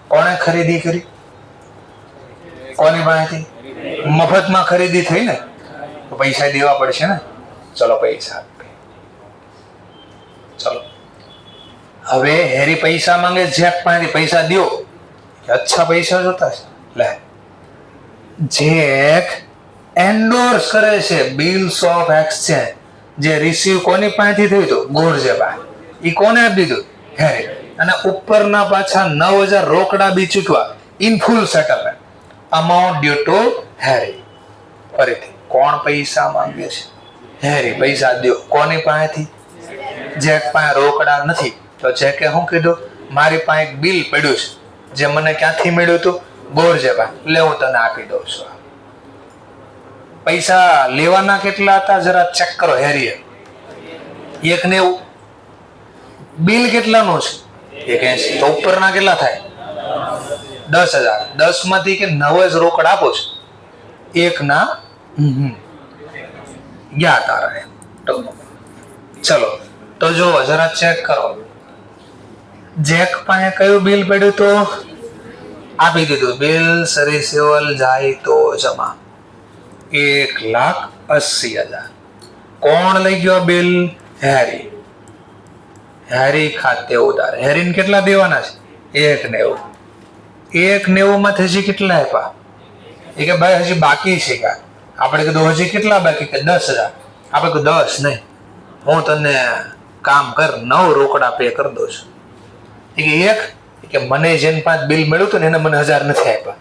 કોણે ખરીદી કરી? કોની પાસેથી? મફતમાં ખરીદી થઈ ને, તો પૈસા દેવા પડશે ને. ચલો પૈસા આપે. ચલો હવે હેરી પૈસા માંગે, જેક પાસેથી પૈસા દો. અચ્છા પૈસા જોતા છે. લે, જેક એન્ડોર્સ કરે છે બિલ્સ ઓફ એક્સચેન્જ. જે રિસીવ કોની પાસેથી થયું હતું? ગોરજે પાસે. એ કોને આપી દીધું? હેરી. અને ઉપરના પાછા 9,000 રોકડા બી ચૂકવા. In full settlement. Amount due to Harry. ફરીથી કોણ પૈસા માંગે છે? હેરી. પૈસા દો. કોની પાસેથી? જેક પાસે રોકડા નથી, તો જેકે શું કીધું? મારી પાસે એક બિલ પડ્યું છે, જે મને ક્યાંથી મળ્યું હતું? ગોરજે પાસે. લે હું તને આપી દઉં છું. પૈસા લેવાના કેટલા હતા જરા ચેક કરો. હેરીએ 190. બિલ કેટલાનું છે? 180. તો ઉપરના કેટલા થાય? 10,000. 10 માંથી કે 9 જ રોકડ આપો છો. એક ના ગયા તારા. ચલો તો જો જરા ચેક કરો. જેક પાસે કયું બિલ પડ્યું? તો આપી દીધું. બિલ રિસીવેબલ જાય તો જમા 1,80,000. કોણ લઈ ગયો બિલ? હેરી. હેરી ખાતે ઉધાર. હેરીને કેટલા દેવાના છે? 190. 190 માંથી હજી કેટલા આપ્યા? એ કે ભાઈ હજી બાકી છે. કે આપણે કીધું હજી કેટલા બાકી? કે 10,000. આપણે કીધું 10 નહીં, હું તને કામ કર 9 રોકડા પે કરી દઉં છું. કે મને જેને પાંચ બિલ મળ્યું હતું ને એને મને 1,000 નથી આપ્યા,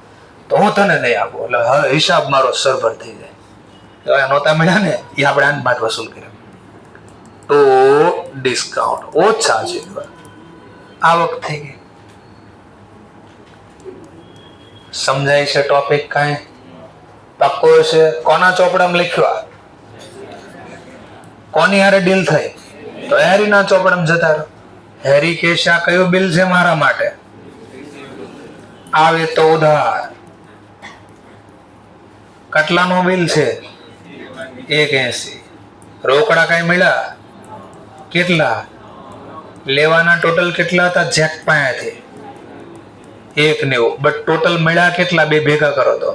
તો હું તને નહીં આપું. એટલે હવે હિસાબ મારો સરભર થઈ જાય. નહોતા મળ્યા ને એ આપણે આને બાદ વસૂલ કર્યા. તો ડિસ્કાઉન્ટ ઓછા છે. આવક થઈ ગઈ. સમજાય છે ટોપિક? કાંઈ પાક્કો છે? કોના ચોપડામાં લખ્યું? કોની હારે ડીલ થઈ? તો હેરીના ચોપડામાં જતા રહો. હેરી કે છે આ કયું બિલ છે મારા માટે? આવે તો ઉધાર. કેટલાનું બિલ છે? 180. રોકડા કઈ મળ્યા? કેટલા? લેવાના ટોટલ કેટલા હતા જેક પાસેથી? 190. બટ ટોટલ મળ્યા કેટલા? બે ભેગા કરો તો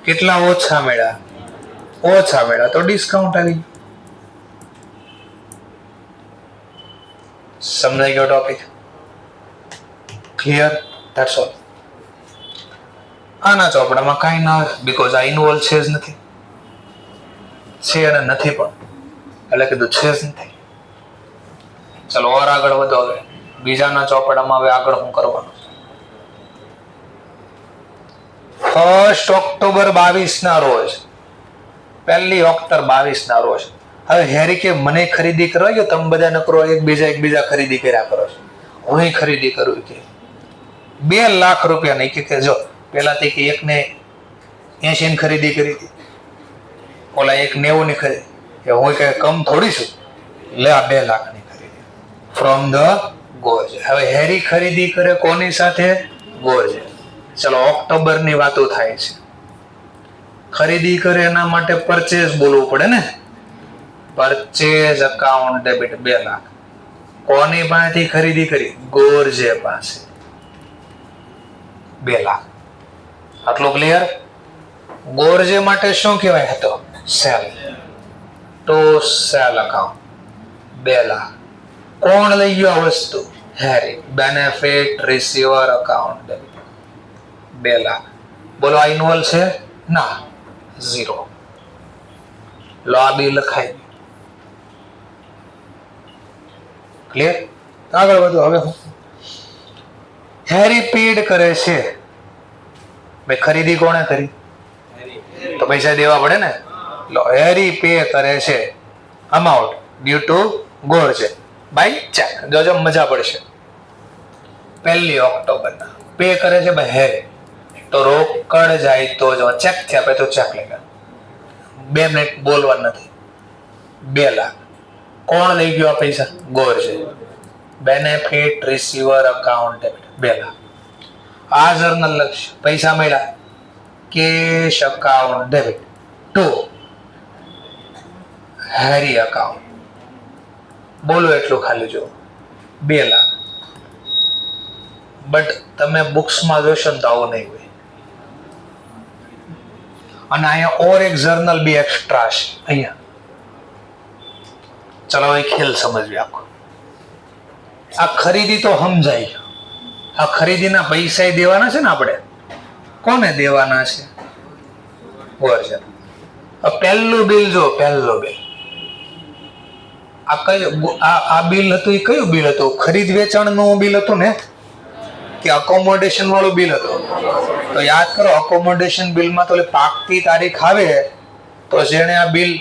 કેટલા ઓછા મળ્યા? ઓછા મળ્યા, તો ડિસ્કાઉન્ટ આવી. સમજાઈ ગયો ટોપિક? ક્લિયર? That's all. આના ચોપડામાં કાંઈ ના, બીકોઝ આ ઇન્વોલ્વ છે જ નથી. છે અને નથી પણ, એટલે કીધું છે જ નથી. ચલો ઓર આગળ વધો. હવે બીજાના ચોપડામાં હવે આગળ શું કરવાનું? 1 ઓક્ટોબર 22 ના રોજ, 1 ઓક્ટોબર 22 ના રોજ. હવે હેરી કે મને ખરીદી કરવા ગયો, તમે બધા નકરો એકબીજા ખરીદી કર્યા કરો છો, હું ખરીદી કરું કે 2 લાખ રૂપિયા નહીં. કે જો પેલા તે કે 180 ની ખરીદી કરી હતી, ઓલા 190 ની ખરીદી. હું કે કમ થોડી છું, લે આ 2 લાખ ની ખરીદી ફ્રોમ ધ ગોરજ. હવે હેરી ખરીદી કરે કોની સાથે? ગોરજ. ચલો ઓક્ટોબર ની વાતો થાય છે. ખરીદી કરે એના માટે પરચેઝ બોલવું પડે ને. Purchase account debit 2 lakh. કોની પાસેથી ખરીદી કરી? ગોરજે પાસે 2 લાખ. આટલું ક્લિયર? ગોરજે માટે શું કહેવાય હતો? સેલ. તો સેલ અકાઉન્ટ 2 લાખ. કોણ લઈ ગયો આ વસ્તુ? Harry. Benefit receiver account 2 lakh. બોલો આ ઇન્વોલ્વ છે? ના, 0. લો આ બી લખાય. ક્લિયર? આગળ વધો. હવે હું હેરી પેડ કરે છે. ભાઈ ખરીદી કોણે કરી? તો પૈસા દેવા પડે ને. લો હેરી પે કરે છે amount due to George by cheque. જોજો મજા પડશે. 1 ઓક્ટોબર ના પે કરે છે ભાઈ હેરી, તો રોકડ જાય તો જો ચેક થી આપે તો ચેક લેગા. 2 મિનિટ બોલવાનું નથી. 2 લાખ. કોણ લઈ ગયો આ પૈસા? George. Benefit receiver account debit 2 lakh. આ જર્નલ લખશે, પૈસા મળ્યા, cash account debit to Harry account. બોલો એટલું ખાલી જો 2 લાખ. બટ તમે બુક્સમાં જોશો ને તો આવું નહીં હોય. અને અહીંયા ઓર એક જર્નલ બી એક્સ્ટ્રા છે અહીંયા. ચલો એ ખેલ સમજવી આખો. આ ખરીદી તો સમજાય. આ ખરીદીના પૈસા દેવાના છે ને આપણે. કોને દેવાના છે? વર્જન. પહેલું બિલ જો, પહેલું બિલ આ બિલ હતું. એ કયું બિલ હતું? ખરીદ વેચાણનું બિલ હતું ને, કે અકોમોડેશન વાળું બિલ હતું? તો યાદ કરો, અકોમોડેશન બિલમાં તો પાકતી તારીખ આવે તો જેણે આ બિલ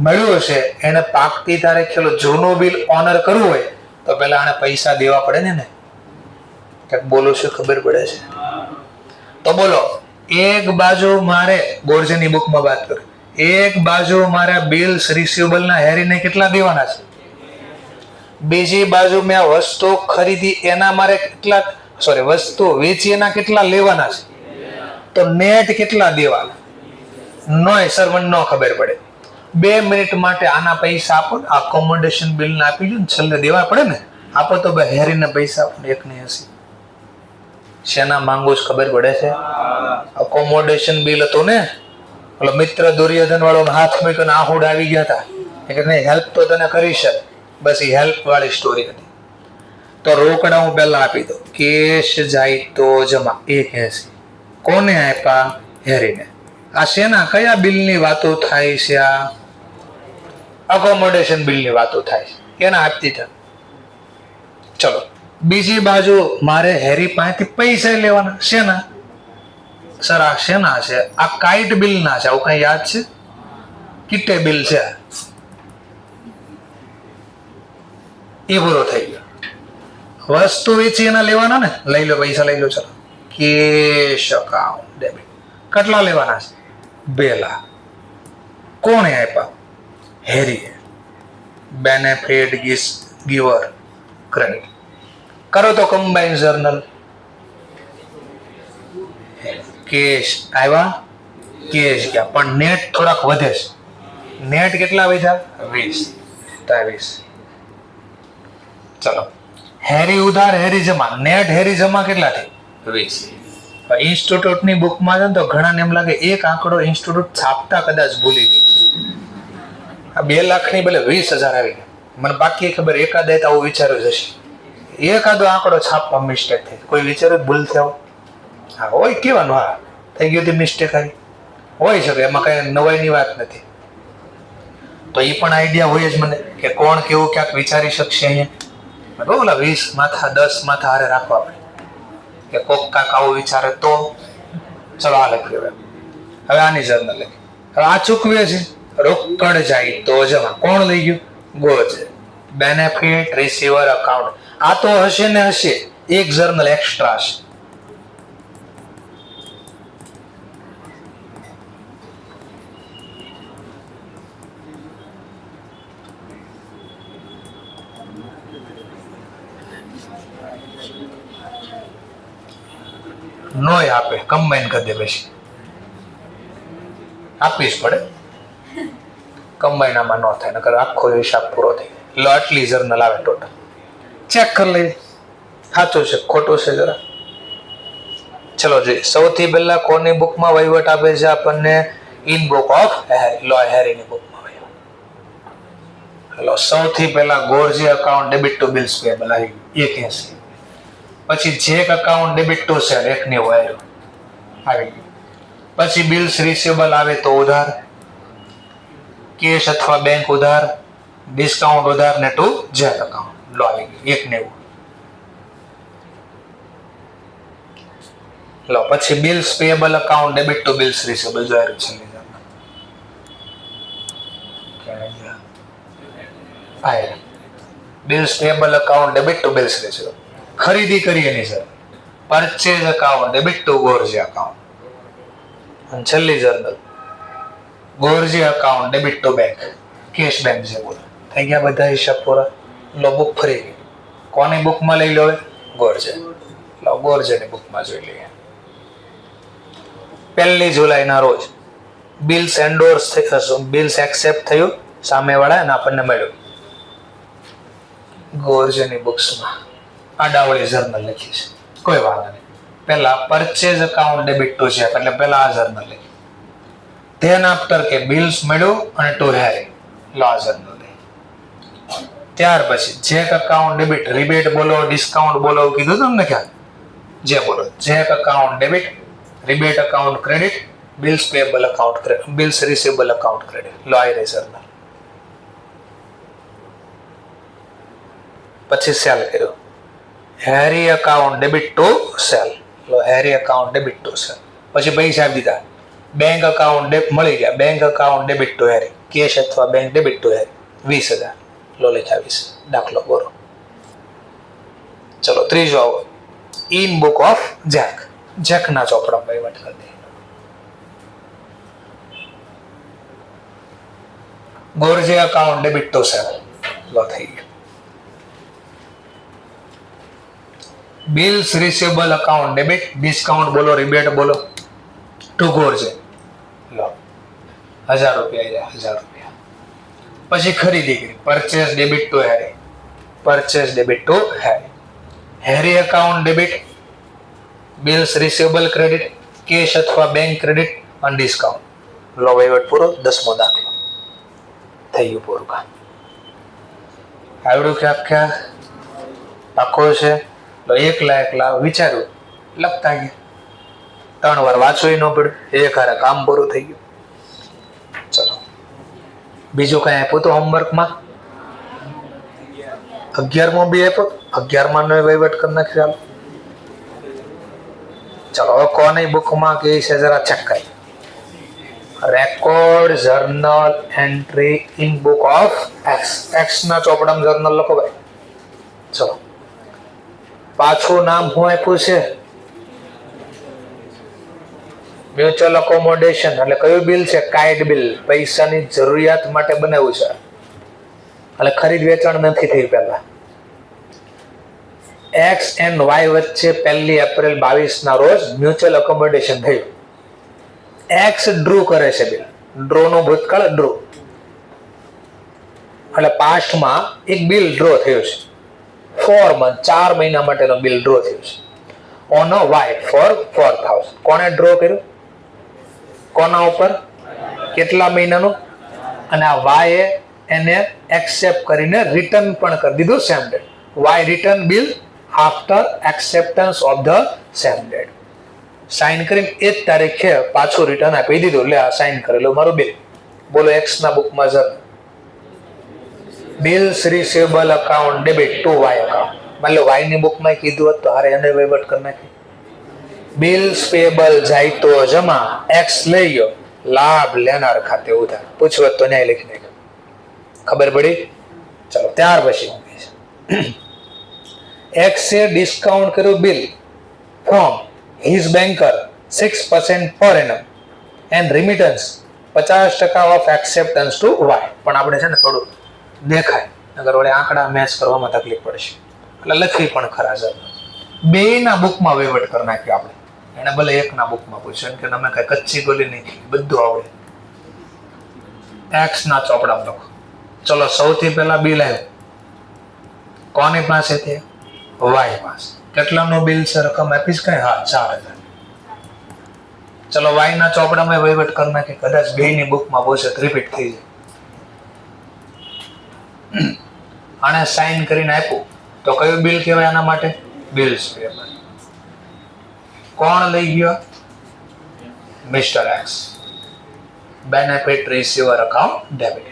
મળ્યું હશે એને પાકતી તારીખ જૂનું બિલ ઓનર કરવું હોય તો પેલા આને પૈસા દેવા પડે ને. ક્યાંક બોલો શું ખબર પડે છે? તો બોલો, એક બાજુ મારે ગોરજેની બુકમાં વાત કરું, એક બાજુ મારે બિલ્સ રિસીવેબલના હેરીને કેટલા દેવાના છે, બીજી બાજુ મેં વસ્તુ ખરીદી એના મારે કેટલા, વસ્તુ વેચી એના કેટલા લેવાના છે, તો નેટ કેટલા દેવાના? નોય સર, મને ન ખબર પડે. 2 મિનિટ માટે આના પૈસા આપો, અકોમોડેશન બિલ ને આપી દો ને, છેલ્લે દેવા પડે ને. આપો તો હેરીને પૈસા આપો, 1.80. શેના માંગુ જ ખબર પડે છે? અકોમોડેશન બિલ હતું ને, ઓલો મિત્ર દુર્યોધન વાળો હાથ મૂક્યો ને આહુડ આવી ગયા હતા એટલે હેલ્પ તો તને કરી છે. બસ એ હેલ્પ વાળી સ્ટોરી હતી. તો રોકડા હું પહેલા આપી દઉં. કેશ જાય તો જમા 1.80. કોને આપ્યા? હેરીને. આ શેના કયા બિલની વાતો થાય છે? આ અકોમોડેશન બિલની વાતો થાય છે, એના આપી દીધા. ચલો, બીજી બાજુ મારે હેરી પાસેથી પૈસા લેવાના. શેના? સર આ શેના છે? આ કાઇટ બિલ ના છે. આવું કઈ યાદ છે? કિટે બિલ છે. એ પૂરો થઈ ગયો. વસ્તુ વેચી એના લેવાના ને. લઈ લો પૈસા, લઈ લો. ચલો, કેશ અકાઉન્ટ ડેબિટ. કેટલા લેવાના છે? 2 લાખ. કોણે આપ્યા? હેરીએ. Benefit giver credit. કરો તો કમ્બાઈન જર્નલ. કેશ આવ્યા, કેશ ગયા, પણ નેટ થોડાક વધે છે. નેટ કેટલા વધ્યા? 20. ચલો, હેરી ઉધાર હેરી જમા. નેટ હેરી જમા કેટલા થઈ? 20. ઇન્સ્ટિટ્યૂટની બુકમાં છે ને તો ઘણાને એમ લાગે એક આંકડો ઇન્સ્ટિટ્યૂટ છાપતા કદાચ ભૂલી ગઈ છે. આ 2 લાખની બદલે 20,000 આવી ગયા. મને બાકી ખબર એકાદ આવું વિચાર્યું જશે, એકાદો આંકડો છાપવા મિસ્ટેક થઈ. કોઈ વિચાર્યું ભૂલ થયો? હા હોય, કેવાનું? હા થઈ ગયું, તે મિસ્ટેક આવી હોય શકે, એમાં કઈ નવાઈની વાત નથી. તો એ પણ આઈડિયા હોય જ મને કે કોણ કેવું ક્યાંક વિચારી શકશે. અહીંયા ઓલા 20 માથા 10 માથા હારે રાખવા પડે કે કોક કાંક આવું વિચારે તો. ચલો આ લખ્યું. હવે આની જર્નલ લખી. હવે આ ચૂકવે છે, રોકડ જાય તો જમા. કોણ લઈ ગયું? ગોરજે. Benefit receiver account. આ તો હશે ને હશે, એક જર્નલ એક્સ્ટ્રા છે. નોય આપે, કમ્બાઈન કરી દે. પછી આપવી જ પડે, કમ્બાઈન આમાં ન થાય, નકર આખો હિસાબ પૂરો થઈ જાય. લો આટલી જર્નલ આવે ટોટલ. ચેક કરી લઈએ સાચું છે ખોટું છે જરા. ચલો જોઈએ, સૌથી પહેલા કોની બુકમાં વહીવટ આપે છે આપણને? ઇન બુક ઓફ હેરી. લો હેરીની બુકમાં વહીવટ. લો સૌથી પહેલા Gorji account debit to bills પેયેબલ આવી 1.80. પછી cheque account debit to cell 1.90 આવી ગયું. પછી બિલ્સ રિસીવેબલ આવે તો ઉધાર, કેશ અથવા બેંક ઉધાર, ડિસ્કાઉન્ટ ઉધાર ને ટુ જેક અકાઉન્ટ. લો આવી ગયું 1.90. લો પછી bills payable account debit to bills receivable જોયેલું છે. Bills payable account debit to bills receivable. ખરીદી કરી એની sir, purchase account debit to George account. અને છેલ્લી journal George account debit to bank, cash bank છે. બોલો થઈ ગયા બધા હિસાબ પૂરા. લો બુક ફરી ગઈ. કોની બુકમાં લઈ લો? ગોરજી. ગોરજેની બુકમાં જોઈ લઈએ. 1 જુલાઈના રોજ બિલ્સ એન્ડોર્સ થયું, બિલ્સ એક્સેપ્ટ થયું સામેવાળા અને આપણને મળ્યું. ગોરજેની બુક્સમાં આડાવળી જર્નલ લખી છે, કોઈ વાંધો નહીં. પહેલા purchase account debit to check, એટલે પહેલા આ જર્નલ લખી. ધેન આફ્ટર કે બિલ્સ મળ્યું અને ટુ હેરી, લો આ જર્નલ. ત્યાર પછી ચેક અકાઉન્ટ ડેબિટ, રિબેટ બોલો, ડિસ્કાઉન્ટ બોલો, કીધું તમને ખ્યાલ? જે બોલો, cheque account debit, rebate account credit, bills payable account credit, bills receivable account credit, લો આ જર્નલ. પછી સેલ કર્યો, Harry account debit to sale, લો Harry account debit to sale. પછી પૈસા આપી દીધા, બેંક અકાઉન્ટ મળી ગયા, bank account debit to Harry, cash અથવા બેંક ડેબિટ ટુ હેરી, 20,000, લો લખ્યા 20, દાખલો બોરો. ચલો ત્રીજો આવો, ઇન બુક ઓફ જેક, જેકના ચોપડામાં વહીવટ કરી દે. ગોરજે અકાઉન્ટ ડેબિટ ટુ સેલ, લો થઈ ગયું. Bills receivable account debit, discount બોલો, રિબેટ બોલો, ટુ ગોરજે, લો 1000 રૂપિયા, 1000 રૂપિયા. પછી ખરીદી કરી, purchase debit to Harry, purchase debit to Harry, Harry account debit, bills receivable credit, cash અથવા બેંક ક્રેડિટ અને ડિસ્કાઉન્ટ, લો વહીવટ પૂરો. 10મો દાખલો થઈ ગયું પૂરું કામ. આવડું કે આખા આખો છે. એકલા વિચાર્યું, લખતા ગયા, 3 વાર વાંચવું ન પડ્યું, એક હારે કામ પૂરું થઈ ગયું. ચલો બીજું કઈ આપ્યું તો હોમવર્કમાં? 11મો બી આપ્યો, 11માં નો વહીવટ કરી નાખ્યો. ચલો હવે કોની બુકમાં કે છે જરા ચેક કરી. Record journal entry in book of x, x ના ચોપડામાં જર્નલ લખો ભાઈ. ચલો પાછું નામ શું આપ્યું છે? મ્યુચ્યુઅલ અકોમોડેશન, એટલે કયું બિલ છે? કાઇટ બિલ, પૈસાની જરૂરિયાત માટે બનાવ્યું છે, એટલે ખરીદ વેચાણ નથી થઈ. પહેલા એક્સ એન્ડ વાય વચ્ચે 1 એપ્રિલ 22 ના રોજ મ્યુચ્યુઅલ અકોમોડેશન થયું. એક્સ ડ્રો કરે છે બિલ, ડ્રો નો ભૂતકાળ ડ્રો, એટલે પાસ્ટમાં એક બિલ ડ્રો થયું છે. 4 મંથ, 4 મહિના માટેનો બિલ ડ્રો થયું છે. On a Y for 4,000. કોને ડ્રો કર્યું? કોના ઉપર? કેટલા મહિનાનું? અને આ વાય એને એક્સેપ્ટ કરીને રિટર્ન પણ કરી દીધું same date. Y return bill after acceptance of the same date. Sign કરીને એ જ તારીખે પાછું રિટર્ન આપી દીધું. એટલે આ સાઇન કરેલું મારું બિલ. બોલો એક્સ ના બુકમાં જર bills receivable account debit to Y account. એટલે વાય ની બુકમાં કીધું હોત તો હારે એને વહીવટ કરી નાખી. બિલ્સ પેએબલ જાય તો જમા, એક્સ લઈ ગયો, લાભ લેનાર ખાતે ઉધાર. પૂછવત તો ન્યાય લખી નાખ્યો. ખબર પડી? ચલો ત્યાર પછી હું કહીશ, એક્સે ડિસ્કાઉન્ટ કર્યું બિલ ફ્રોમ હિઝ બેન્કર 6% પર એનમ and remittance 50% of acceptance to Y. પણ આપણે છે ને થોડું દેખાય, અગર વડે આંકડા મેચ કરવામાં તકલીફ પડશે, એટલે લખી પણ ખરા છે. 2 ના બુકમાં વહીવટ કરી નાખ્યો આપણે. એને ભલે 1 ના બુકમાં પૂછ્યું કે તમે કઈ કચ્ચી ગોલી નહીં, બધું આવડે. એક્સ ના ચોપડામાં લખો. ચલો સૌથી પહેલા બિલ આવ્યું કોની પાસેથી? વાય પાસે. કેટલાનું બિલ છે? રકમ આપીશ કઈ? હા 4,000. ચલો વાય ના ચોપડામાં વહીવટ કરી નાખી. કદાચ 2 ની બુકમાં પૂછે તો રિપીટ થઈ જાય. આને સાઇન કરીને આપ્યું તો કયું બિલ કહેવાય આના માટે? Bills payable. કોણ લઈ ગયો? Mister x. Benefit receiver account debit.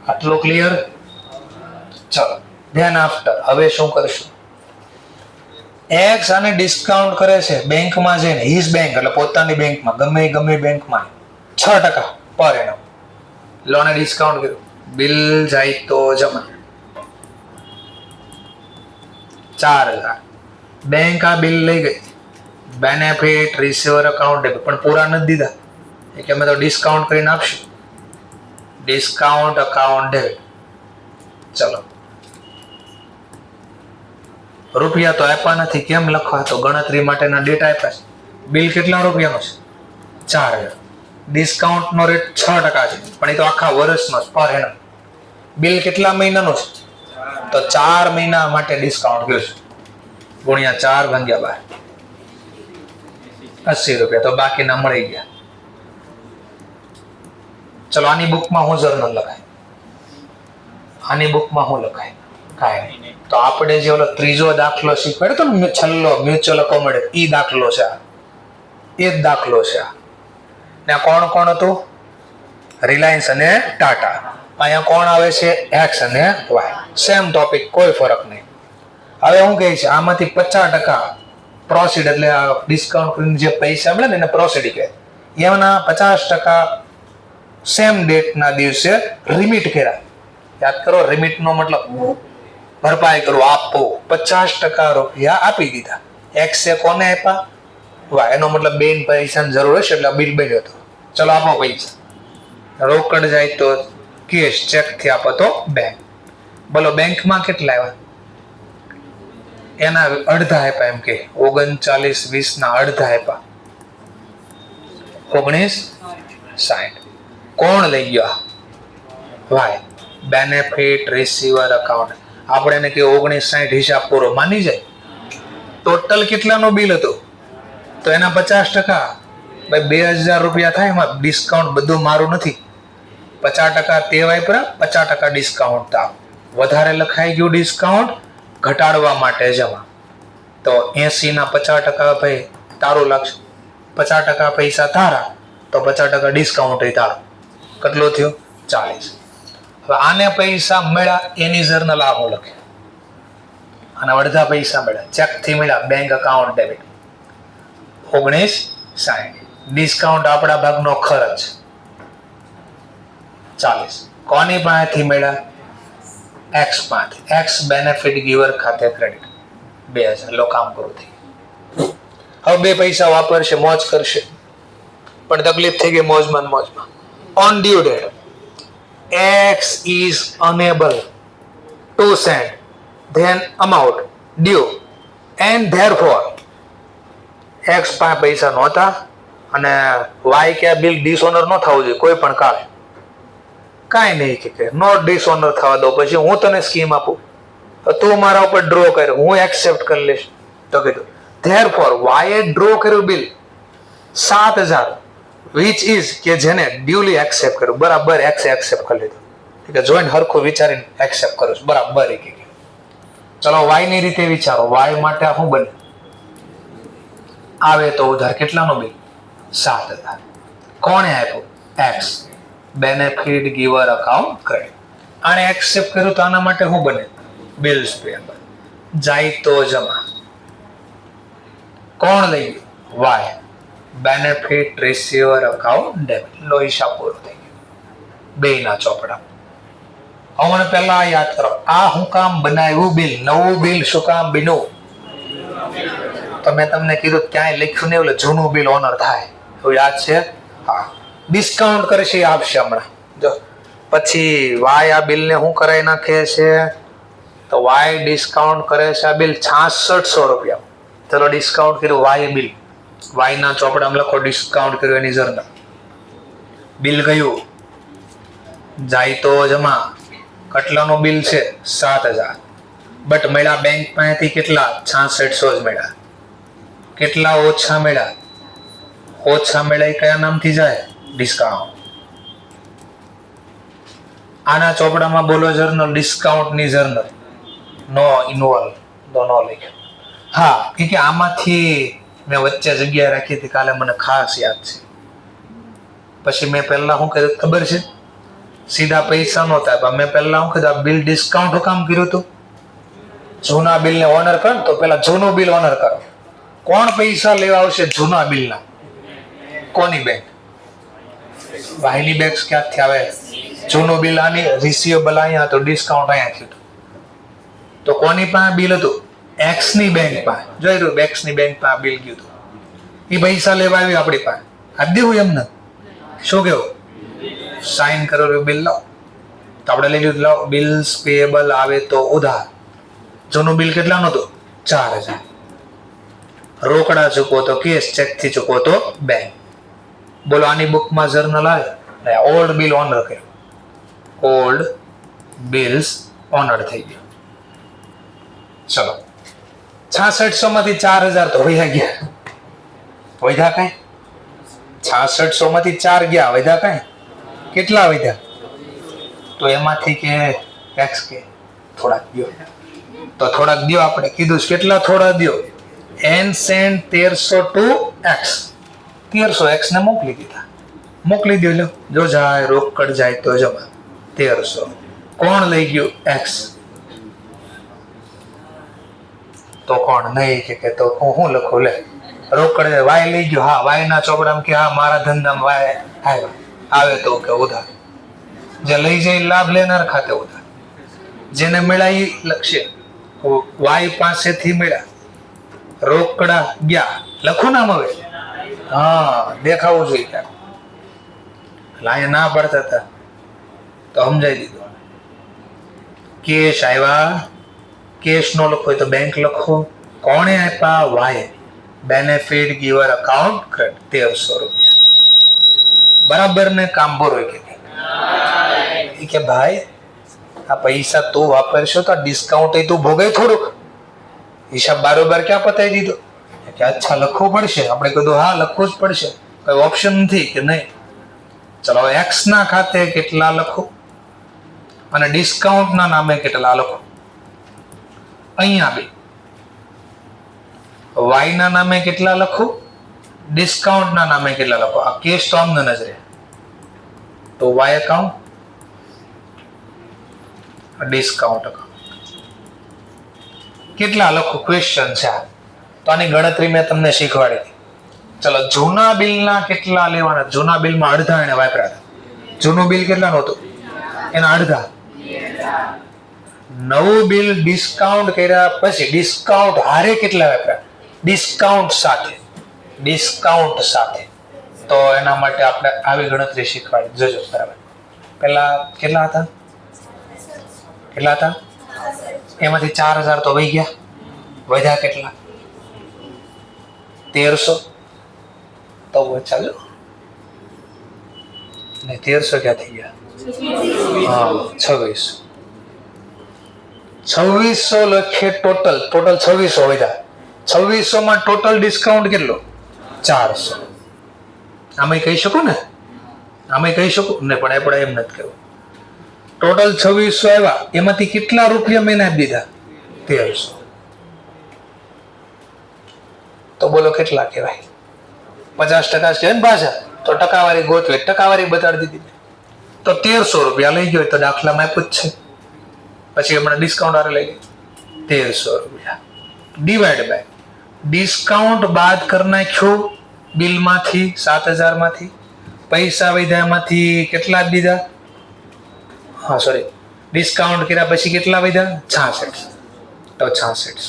આટલું ક્લિયર? ચલો ધ્યાન આફ્ટર હવે શું કરશું? એક્સ આને ડિસ્કાઉન્ટ કરે છે બેંકમાં જઈને, હિઝ બેંક એટલે પોતાની બેંકમાં, ગમે બેંકમાં 6% પર એનમ. લોને ડિસ્કાઉન્ટ કર્યું, બિલ જાય તો જમા 4,000. બેંક આ બિલ લઈ ગઈ, બેનિફિટ રિસીવર અકાઉન્ટ ડેબિટ, પણ પૂરા નથી દીધા કે અમે તો ડિસ્કાઉન્ટ કરીને આપશું. Discount account debit. ચલો રૂપિયા તો આપ્યા નથી, કેમ લખવા? તો ગણતરી માટેના ડેટા આપ્યા છે. બિલ કેટલા રૂપિયાનો છે? 4,000. ડિસ્કાઉન્ટનો રેટ 6% છે, પણ એ તો આખા વર્ષનો છે, પર એનમ. બિલ કેટલા મહિનાનો છે? તો 4 મહિના માટે ડિસ્કાઉન્ટ ગયું છે. ગુણ્યા 4 ભાગ્યા 12, 80 રૂપિયા. તો બાકીના મળી ગયા. ચલો, આની બુકમાં હું જર્નલ લખાય? આની બુકમાં હું લખાય? કાંઈ નહીં. તો આપણે જે ઓલો ત્રીજો દાખલો શીખવાડ્યો તો ને, છેલ્લો મ્યુચ્યુઅલ એકોમોડેટ, એ દાખલો છે. એ જ દાખલો છે. ને કોણ કોણ હતું? રિલાયન્સ અને ટાટા. અહીંયા કોણ આવે છે? એક્સ અને વાય. સેમ ટોપિક, કોઈ ફરક નહીં. હવે હું કહે છે, આમાંથી 50% પ્રોસીડ, એટલે ડિસ્કાઉન્ટ કરીને જે પૈસા મળે ને એને પ્રોસીડ કહે. એમના 50% સેમ ડેટના દિવસે રિમીટ કર્યા. યાદ કરો, રિમીટનો મતલબ ભરપાઈ કરો, આપો. 50% રૂપિયા આપી દીધા. એક્સે કોને આપ્યા? વાય. એનો મતલબ બેન પૈસાની જરૂર હશે એટલે બિલ બન્યો હતો. ચલો, આપો પૈસા. રોકડ જાય તો કેશ, ચેકથી આપો તો બેંક. બોલો, બેંકમાં કેટલા આવ્યા? એના અડધા આપ્યા. એમ કે 39.20 ના અડધા આપ્યા. 19.60. કોણ લઈ ગયો? વાય. Benefit receiver account. આપણે એને કે 19.60, હિસાબ પૂરો. માની જાય. ટોટલ કેટલાનું બિલ હતું? તો એના 50%. ભાઈ 2,000 રૂપિયા થાય. એમાં ડિસ્કાઉન્ટ બધું મારું નથી. 50% તે વાપરા, 50% ડિસ્કાઉન્ટ તાવ. વધારે લખાઈ ગયું ડિસ્કાઉન્ટ, ઘટાડવા માટે જમા. તો 80 ના 50% ભાઈ તારું લાગશે. 50% પૈસા તારા, તો 50% ડિસ્કાઉન્ટ તારું. કેટલું થયું? 40. હવે આને પૈસા મળ્યા, એની જર્નલ આ હું લખે. અને અડધા પૈસા મળ્યા, ચેકથી મળ્યા, બેંક એકાઉન્ટ ડેબિટ. 19.60. ડિસ્કાઉન્ટ આપણા ભાગનો ખર્ચ 40. કોની પાસેથી મળ્યા? એક્સ પાસેથી. એક્સ બેનિફિટ ગીવર ખાતે ક્રેડિટ 2,000. લો, કામ કરું થઈ. હવે 2 પૈસા વાપરશે, મોજ કરશે, પણ તકલીફ થઈ ગઈ મોજમાં. On due date X is unable to send then amount due and therefore X પાસે પૈસા નહોતા અને Y કે બિલ ડિસઓનર ન થવું જોઈએ કોઈ પણ કાળે. કાંઈ નહીં કે નોટ ડિસઓનર થવા દો, પછી હું તને સ્કીમ આપું, તું મારા ઉપર ડ્રો કર્યો, હું એક્સેપ્ટ કરી લઈશ. તો કીધું therefore Y એ ડ્રો કર્યું બિલ 7,000, which is કે જેને ડ્યુલી એક્સેપ્ટ કર્યું. બરાબર, એક્સ એક્સેપ્ટ કરી લીધું. કે જોઈને હરખું વિચારીને એક્સેપ્ટ કરું છું. બરાબર. ચલો, વાય ની રીતે વિચારો. વાય માટે શું બને? આવે તો ઉધાર. કેટલાનો બિલ? 7,000. કોણે આપ્યું? X. Benefit giver account credit. આને એક્સેપ્ટ કર્યું તો આના માટે શું બને? Bills payable. જાય તો જમા. કોણ લઈ ગયું? Y. Benefit receiver account debit. લો, હિસાબ પૂરો થઈ ગયો. 2 ના ચોપડા. હવે પહેલા યાદ કરો, આ હું કામ બનાવ્યું બિલ? નવું બિલ શું કામ બન્યું? તો મેં તમને કીધું ક્યાંય લખ્યું નહીં, એટલે જૂનું બિલ ઓનર થાય. એવું યાદ છે? હા. ડિસ્કાઉન્ટ કરે છે, આપશે હમણાં. જો પછી વાય આ બિલને શું કરાવી નાખે છે? તો વાય ડિસ્કાઉન્ટ કરે છે આ બિલ 6600 રૂપિયા. ચલો, ડિસ્કાઉન્ટ કર્યું વાય બિલ. વાય ના ચોપડામાં લખો ડિસ્કાઉન્ટ કર્યું એની જર્નલ. બિલ કયું? જાય તો જમા. કેટલાનું બિલ છે? 7,000. બટ મળ્યા બેંક પાસેથી કેટલા? 6600 જ મળ્યા. કેટલા ઓછા મળ્યા? ઓછા મળ્યા એ કયા નામથી જાય? ડિસ્કાઉન્ટ. આના ચોપડામાં બોલો જર્નલ, ડિસ્કાઉન્ટની જર્નલ. નો ઇન્વોલ્વ, નો લખ્યો. હા, કે આમાંથી મેં વચ્ચે જગ્યા રાખી હતી કાલે, મને ખાસ યાદ છે. પછી મેં પહેલા શું કર્યું ખબર છે? સીધા પૈસા નહોતા. મેં પહેલા શું કીધું? બિલ ડિસ્કાઉન્ટ કામ કર્યું હતું. જૂના બિલને ઓનર કરો તો પેલા જૂનું બિલ ઓનર કરો. કોણ પૈસા લેવા આવશે જૂના બિલના? કોની બેંક? વાયની બેંક ક્યાંથી આવે? જૂનું બિલ આની, રિસીવેબલ અહીંયા, તો ડિસ્કાઉન્ટ અહીંયા થયું. તો કોની પાસે બિલ હતું? એક્સ ની બેંક પાસે. જોઈ રહ્યું, એક્સ ની બેંક પાસે બિલ ગયું હતું. એ પૈસા લેવા આવ્યું આપણી પાસે. આપી દેવું એમને. શું કેવું? સાઇન કરેલું બિલ લાવો. તો આપણે લઈ લીધું, લાવો બિલ્સ પેએબલ આવે તો ઉધાર. જૂનું બિલ કેટલાનું હતું? 4,000. રોકડા ચૂકવો તો કેશ, ચેક થી ચૂકવો તો બેંક. બોલો આની બુકમાં જર્નલ આવે, ઓલ્ડ બિલ ઓનર કર્યો, ઓલ્ડ બિલ્સ ઓનર થઈ ગયો. ચલો 6600 માંથી 4,000 તો વહ્યા ગયા. વધ્યા કઈ? 6600 માંથી 4 ગયા, વધ્યા કઈ? કેટલા વધ્યા? તો એમાંથી કે એક્સ કે થોડાક દો, તો થોડાક દો. આપણે કીધું કેટલા થોડા દો? n send 1300 to x. 1300 x ને મોકલી દીધા. મોકલી દો. જો જાય રોકડ જાય તો જમા 1300. કોણ લઈ ગયું? x. તો કોણ નહીં કે તો હું લખું? લે રોકડ વાય લઈ ગયો. હા વાય ના ચોપડામાં કે હા મારા ધંધામાં વાય આવે તો કે ઉધાર. જે લઈ જાય લાભ લેનાર ખાતે ઉધાર. જેને મળ્યા એ લક્ષ્ય. વાય પાસેથી મળ્યા, રોકડા ગયા. લખો નામ હવે. હા દેખાવું જોઈએ ક્યાંક. અહીંયા ના પડતા હતા તો સમજાઈ દીધું. કેશ આવ્યા. કેશ નો લખો તો બેંક લખો. કોણે આપ્યા? Y. Benefit giver account credit 1300 રૂપિયા. બરાબર ને કામ ભરો કે ભાઈ આ પૈસા તું વાપરશો તો ડિસ્કાઉન્ટ એ તું ભોગાય થોડુંક. હિસાબ બારોબાર ક્યાં પતાવી દીધો કે અચ્છા લખવું પડશે. આપણે કીધું હા લખવું જ પડશે, કઈ ઓપ્શન નથી કે નહીં. ચલો એક્સ ના ખાતે કેટલા લખો અને ડિસ્કાઉન્ટ ના નામે કેટલા લખો. અહીંયા બી વાય ના નામે કેટલા લખો, ડિસ્કાઉન્ટ ના નામે કેટલા લખો. આ કેસ તો આમ નજરે તો વાય એકાઉન્ટ, ડિસ્કાઉન્ટ એકાઉન્ટ કેટલા લખો. ક્વેશ્ચન છે આ. તો આની ગણતરી મેં તમને શીખવાડી હતી. ચલો જૂના બિલના કેટલા લેવાના? જૂના બિલમાં અડધા એને વાપર્યા હતા. જૂનું બિલ કેટલાનું હતું? એના અડધા. નવું બિલ ડિસ્કાઉન્ટ કર્યા પછી ડિસ્કાઉન્ટ હારે કેટલા વાપર્યા? ડિસ્કાઉન્ટ સાથે. ડિસ્કાઉન્ટ સાથે. તો એના માટે આપણે આવી ગણતરી શીખવાડી. જોજો બરાબર. પેલા કેટલા હતા? કેટલા હતા? એમાંથી 4,000 તો વહી ગયા. વધ્યા કેટલા? 1300. તો ચાલો ને 1300 ક્યાં થઈ ગયા? હા 2600 લખે ટોટલ. ટોટલ 2600 વધ્યા. 2600 માં ટોટલ ડિસ્કાઉન્ટ કેટલો? 400. આમાં કહી શકું ને? આમાં કહી શકું ને? પણ આપણે એમ નથી કહેવું. ટોટલ 2600 આવ્યા, એમાંથી કેટલા રૂપિયા મેં આપી દીધા? 1300. તો બોલો કેટલા કહેવાય? 50% છે ને પાછા, તો ટકાવારી ગોતવે. ટકાવારી બતાડી દીધી તો 1300 રૂપિયા લઈ ગયો. તો દાખલામાં આપ્યું જ છે. પછી હમણાં ડિસ્કાઉન્ટ આરે લઈ ગયો 1300 રૂપિયા. ડિવાઈડ બાય ડિસ્કાઉન્ટ બાદ કરી નાખ્યું બિલમાંથી 7,000 માંથી. પૈસા વધ્યા એમાંથી કેટલા દીધા? હા સોરી, ડિસ્કાઉન્ટ કર્યા પછી કેટલા વધ્યા? 66. તો 66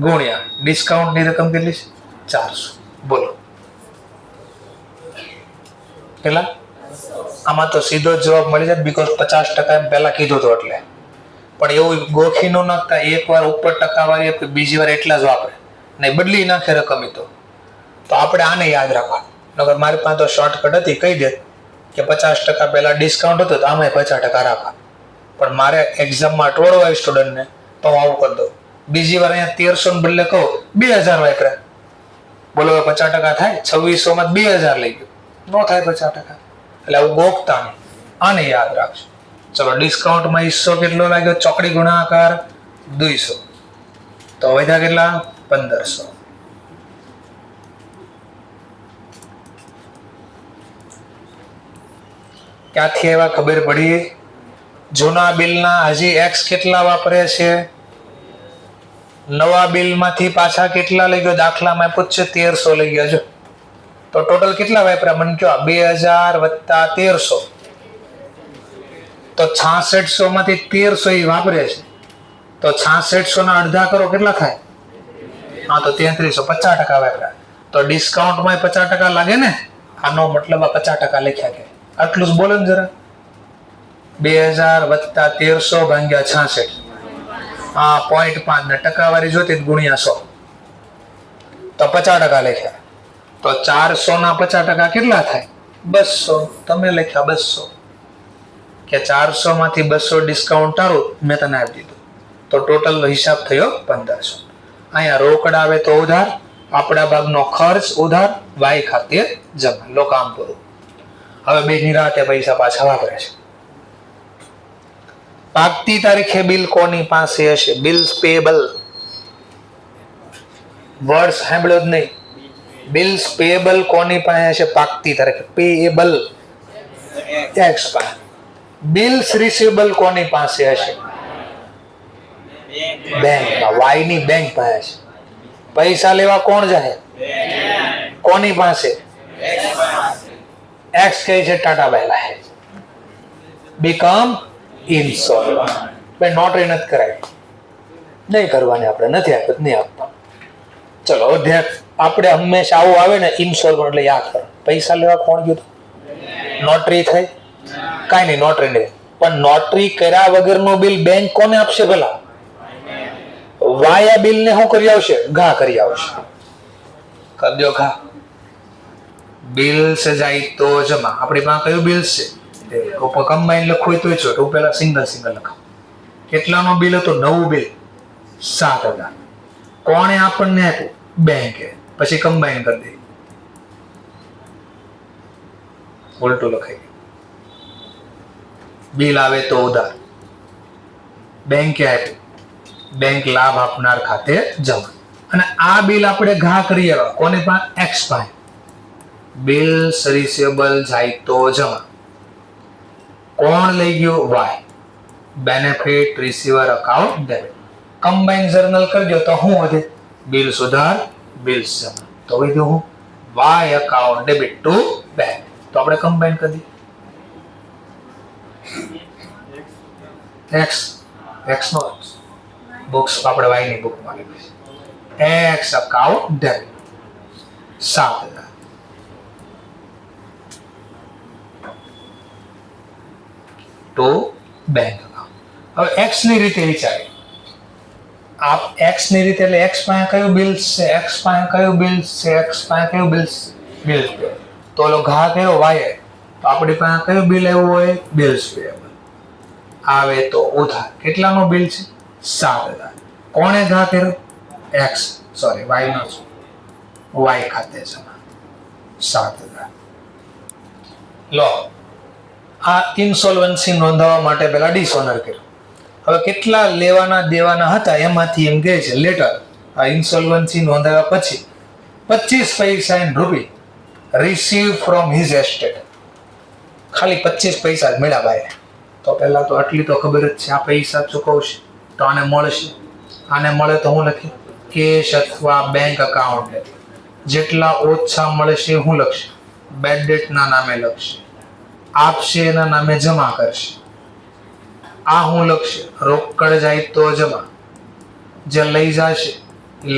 ગુણ્યા ડિસ્કાઉન્ટની રકમ કેટલી છે? 400. બોલો કેટલા? આમાં તો સીધો જ જવાબ મળી જાય, બીકોઝ 50% એમ પહેલા કીધું હતું એટલે. પણ એવું ગોખી ન નાખતા. એક વાર ઉપર ટકાવારી આપે, બીજી વાર એટલા જ વાપરે નહીં, બદલી નાખે રકમ. તો આપણે આને યાદ રાખવાનું. નકર મારી પાસે તો શોર્ટકટ હતી, કહી દે કે 50% પહેલા ડિસ્કાઉન્ટ હતું તો આમાં 50% રાખવા. પણ મારે એક્ઝામમાં અટવાડો હોય સ્ટુડન્ટને તો હું આવું કરી દઉં. બીજી વાર અહીંયા 1300 બદલે કહું 2000 વાપર્યા. બોલો 50% થાય? 2600 માં 2000 લઈ ગયો, ન થાય 50%. એટલે આવું ગોખતા નહીં, આને યાદ રાખજો. ચલો ડિસ્કાઉન્ટમાં હિસ્સો કેટલો લાગ્યો? ચોકડી ગુણાકાર 200. તો વધ્યા કેટલા? 1500. ક્યાંથી એવા ખબર પડી? જૂના બિલના હજી એક્સ કેટલા વાપરે છે, નવા બિલમાંથી પાછા કેટલા લઈ ગયો? દાખલામાં પૂછશે 1300 લઈ ગયા. જો તો ટોટલ કેટલા વાપર્યા મને કહો? 2000 વત્તા 1300. તો 6600 માંથી 1300 એ વાપરે છે. તો 6600 ના અડધા કરો કેટલા થાય? હા તો 3300. 50% વાપર્યા. તો ડિસ્કાઉન્ટમાં 50% લાગે ને? આનો મતલબ આ 50% લખ્યા કે આટલું જ બોલો ને જરા. 2000 વત્તા 1300 ભાગ્યા 66. 0.5 ને ટકાવારી જોતી ગુણ્યા 100 તો 50% લખ્યા. તો 400 ના 50% કેટલા થાય? 200. તમે લખ્યા 200 કે 400 માંથી 200 ડિસ્કાઉન્ટ તારું મેં તને આપી દીધું. તો ટોટલ હિસાબ થયો 1500. અહીંયા રોકડ આવે તો ઉધાર, આપણા ભાગનો ખર્ચ ઉધાર, વાય ખાતે જમા. લો કામ પૂરું. હવે બે નિરાતે પૈસા પાછા વાપરે છે. પાકતી તારીખે બિલ કોની પાસે હશે? Bills payable. વર્ડ્સ સાંભળ્યો જ નહીં. બિલ્સ પેએબલ કોની પાસે હશે? પાકતી તારીખે. પેએબલ એક્સ પાસે. બિલ્સ રિસીવેબલ કોની પાસે હશે? બેંક. વાય ની બેંક પાસે છે. પૈસા લેવા કોણ જાય? કોની પાસે? એક્સ કહે છે ટાટા પહેલા બીકમ ઇન્સોલ્વન્ટ. ભાઈ નોટરી નથી કરાવી, નહીં કરવાની, આપણે નથી આપ્યું નહીં આપતા. ચલો ધ્યાન, આપણે હંમેશા આવું આવે ને ઇન્સોલ્વન્ટ એટલે યાદ કરો. પૈસા લેવા કોણ ગયું? નોટરી થઈ? કાંઈ નહીં, નોટરી નહીં. પણ નોટરી કર્યા વગરનું બિલ બેંક કોને આપશે? પેલા વાયા બિલ ને શું કરી આવશે? ઘા કરી આવશે. કરજો ઘા. બિલ્સ જાય તો જમા. આપણી પાસે કયું બિલ્સ છે? કમ્બાઈન લખવું તો છો તો પેલા સિંગલ લખાવ. કેટલાનો બિલ હતો? નવું બિલ 7000. કોણે આપણને આપ્યું? બેંકે. પછી કમ્બાઈન કરી દે, ઉલટું લખાઈ ગયું. બિલ આવે તો ઉધાર, બેંકે આપ્યું, બેંક લાભ આપનાર ખાતે જમા. અને આ બિલ આપણે ઘા કરી આવ્યા કોને પાસે? એક્સ પાસે. બિલ્સ રિસીવેબલ જાય તો જમા. કોણ લઈ ગયું? Y. Benefit receiver account debit. Combine journal કરજો તો શું વધે? બિલ સુધાર, બિલ્સ જમા. તો વધ્યું હું Y account debit to bank. તો આપણે કમ્બાઈન કરી એક્સ. એક્સ નો બુક્સ આપણે વાય ની બુકમાં લખી છે. X account debit 7000 to bank account. હવે એક્સ ની રીતે વિચારીએ. આપ એક્સ ની રીતે એટલે એક્સ પાસે કયું બિલ્સ છે? એક્સ પાસે કયું બિલ્સ છે? એક્સ પાસે કયું બિલ્સ? Bills pay. તો ઓલો ઘા કયો? વાય. તો આપણી પાસે કયું બિલ આવ્યું હોય? Bills payable. આવે તો ઉધાર. કેટલાનો બિલ છે? 7000. કોણે ઘા કર્યો? એક્સ, સોરી વાય નો, વાય ખાતે જમા 7000. લો, આ ઇન્સોલ્વન્સી નોંધાવવા માટે પેલા ડિસઓનર કર્યું. હવે કેટલા લેવાના દેવાના હતા એમાંથી એમ કહે છે લેટર આ ઇન્સોલ્વન્સી નોંધાવ્યા પછી 25 પૈસા ઇન રૂપી રિસીવ ફ્રોમ હિઝ એસ્ટેટ. ખાલી 25 પૈસા જ મળ્યા ભાઈ. તો પહેલા તો આટલી તો ખબર જ છે, આ પૈસા ચૂકવશે તો આને મળશે. આને મળે તો હું લખી કેશ અથવા બેંક અકાઉન્ટ. જેટલા ઓછા મળશે હું લખશે? બેડ ડેટ ના નામે લખશે. આપશે એના નામે જમા કરશે. આ હું લખશે? રોકડ જાય તો જમા. જે લઈ જશે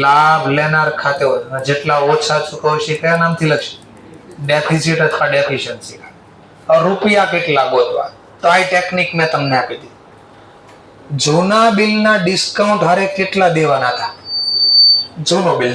લાભ લેનાર ખાતે હોય. જેટલા ઓછા ચૂકવશે કયા નામથી લખશે? ડેફિસિટ અથવા ડેફિશિયન્સી. હવે રૂપિયા કેટલા ગોતવા? તો આ ટેકનિક મેં તમને આપી દીધી. જૂના બિલના ડિસ્કાઉન્ટ હારે કેટલા દેવાના હતા? જૂનો બિલ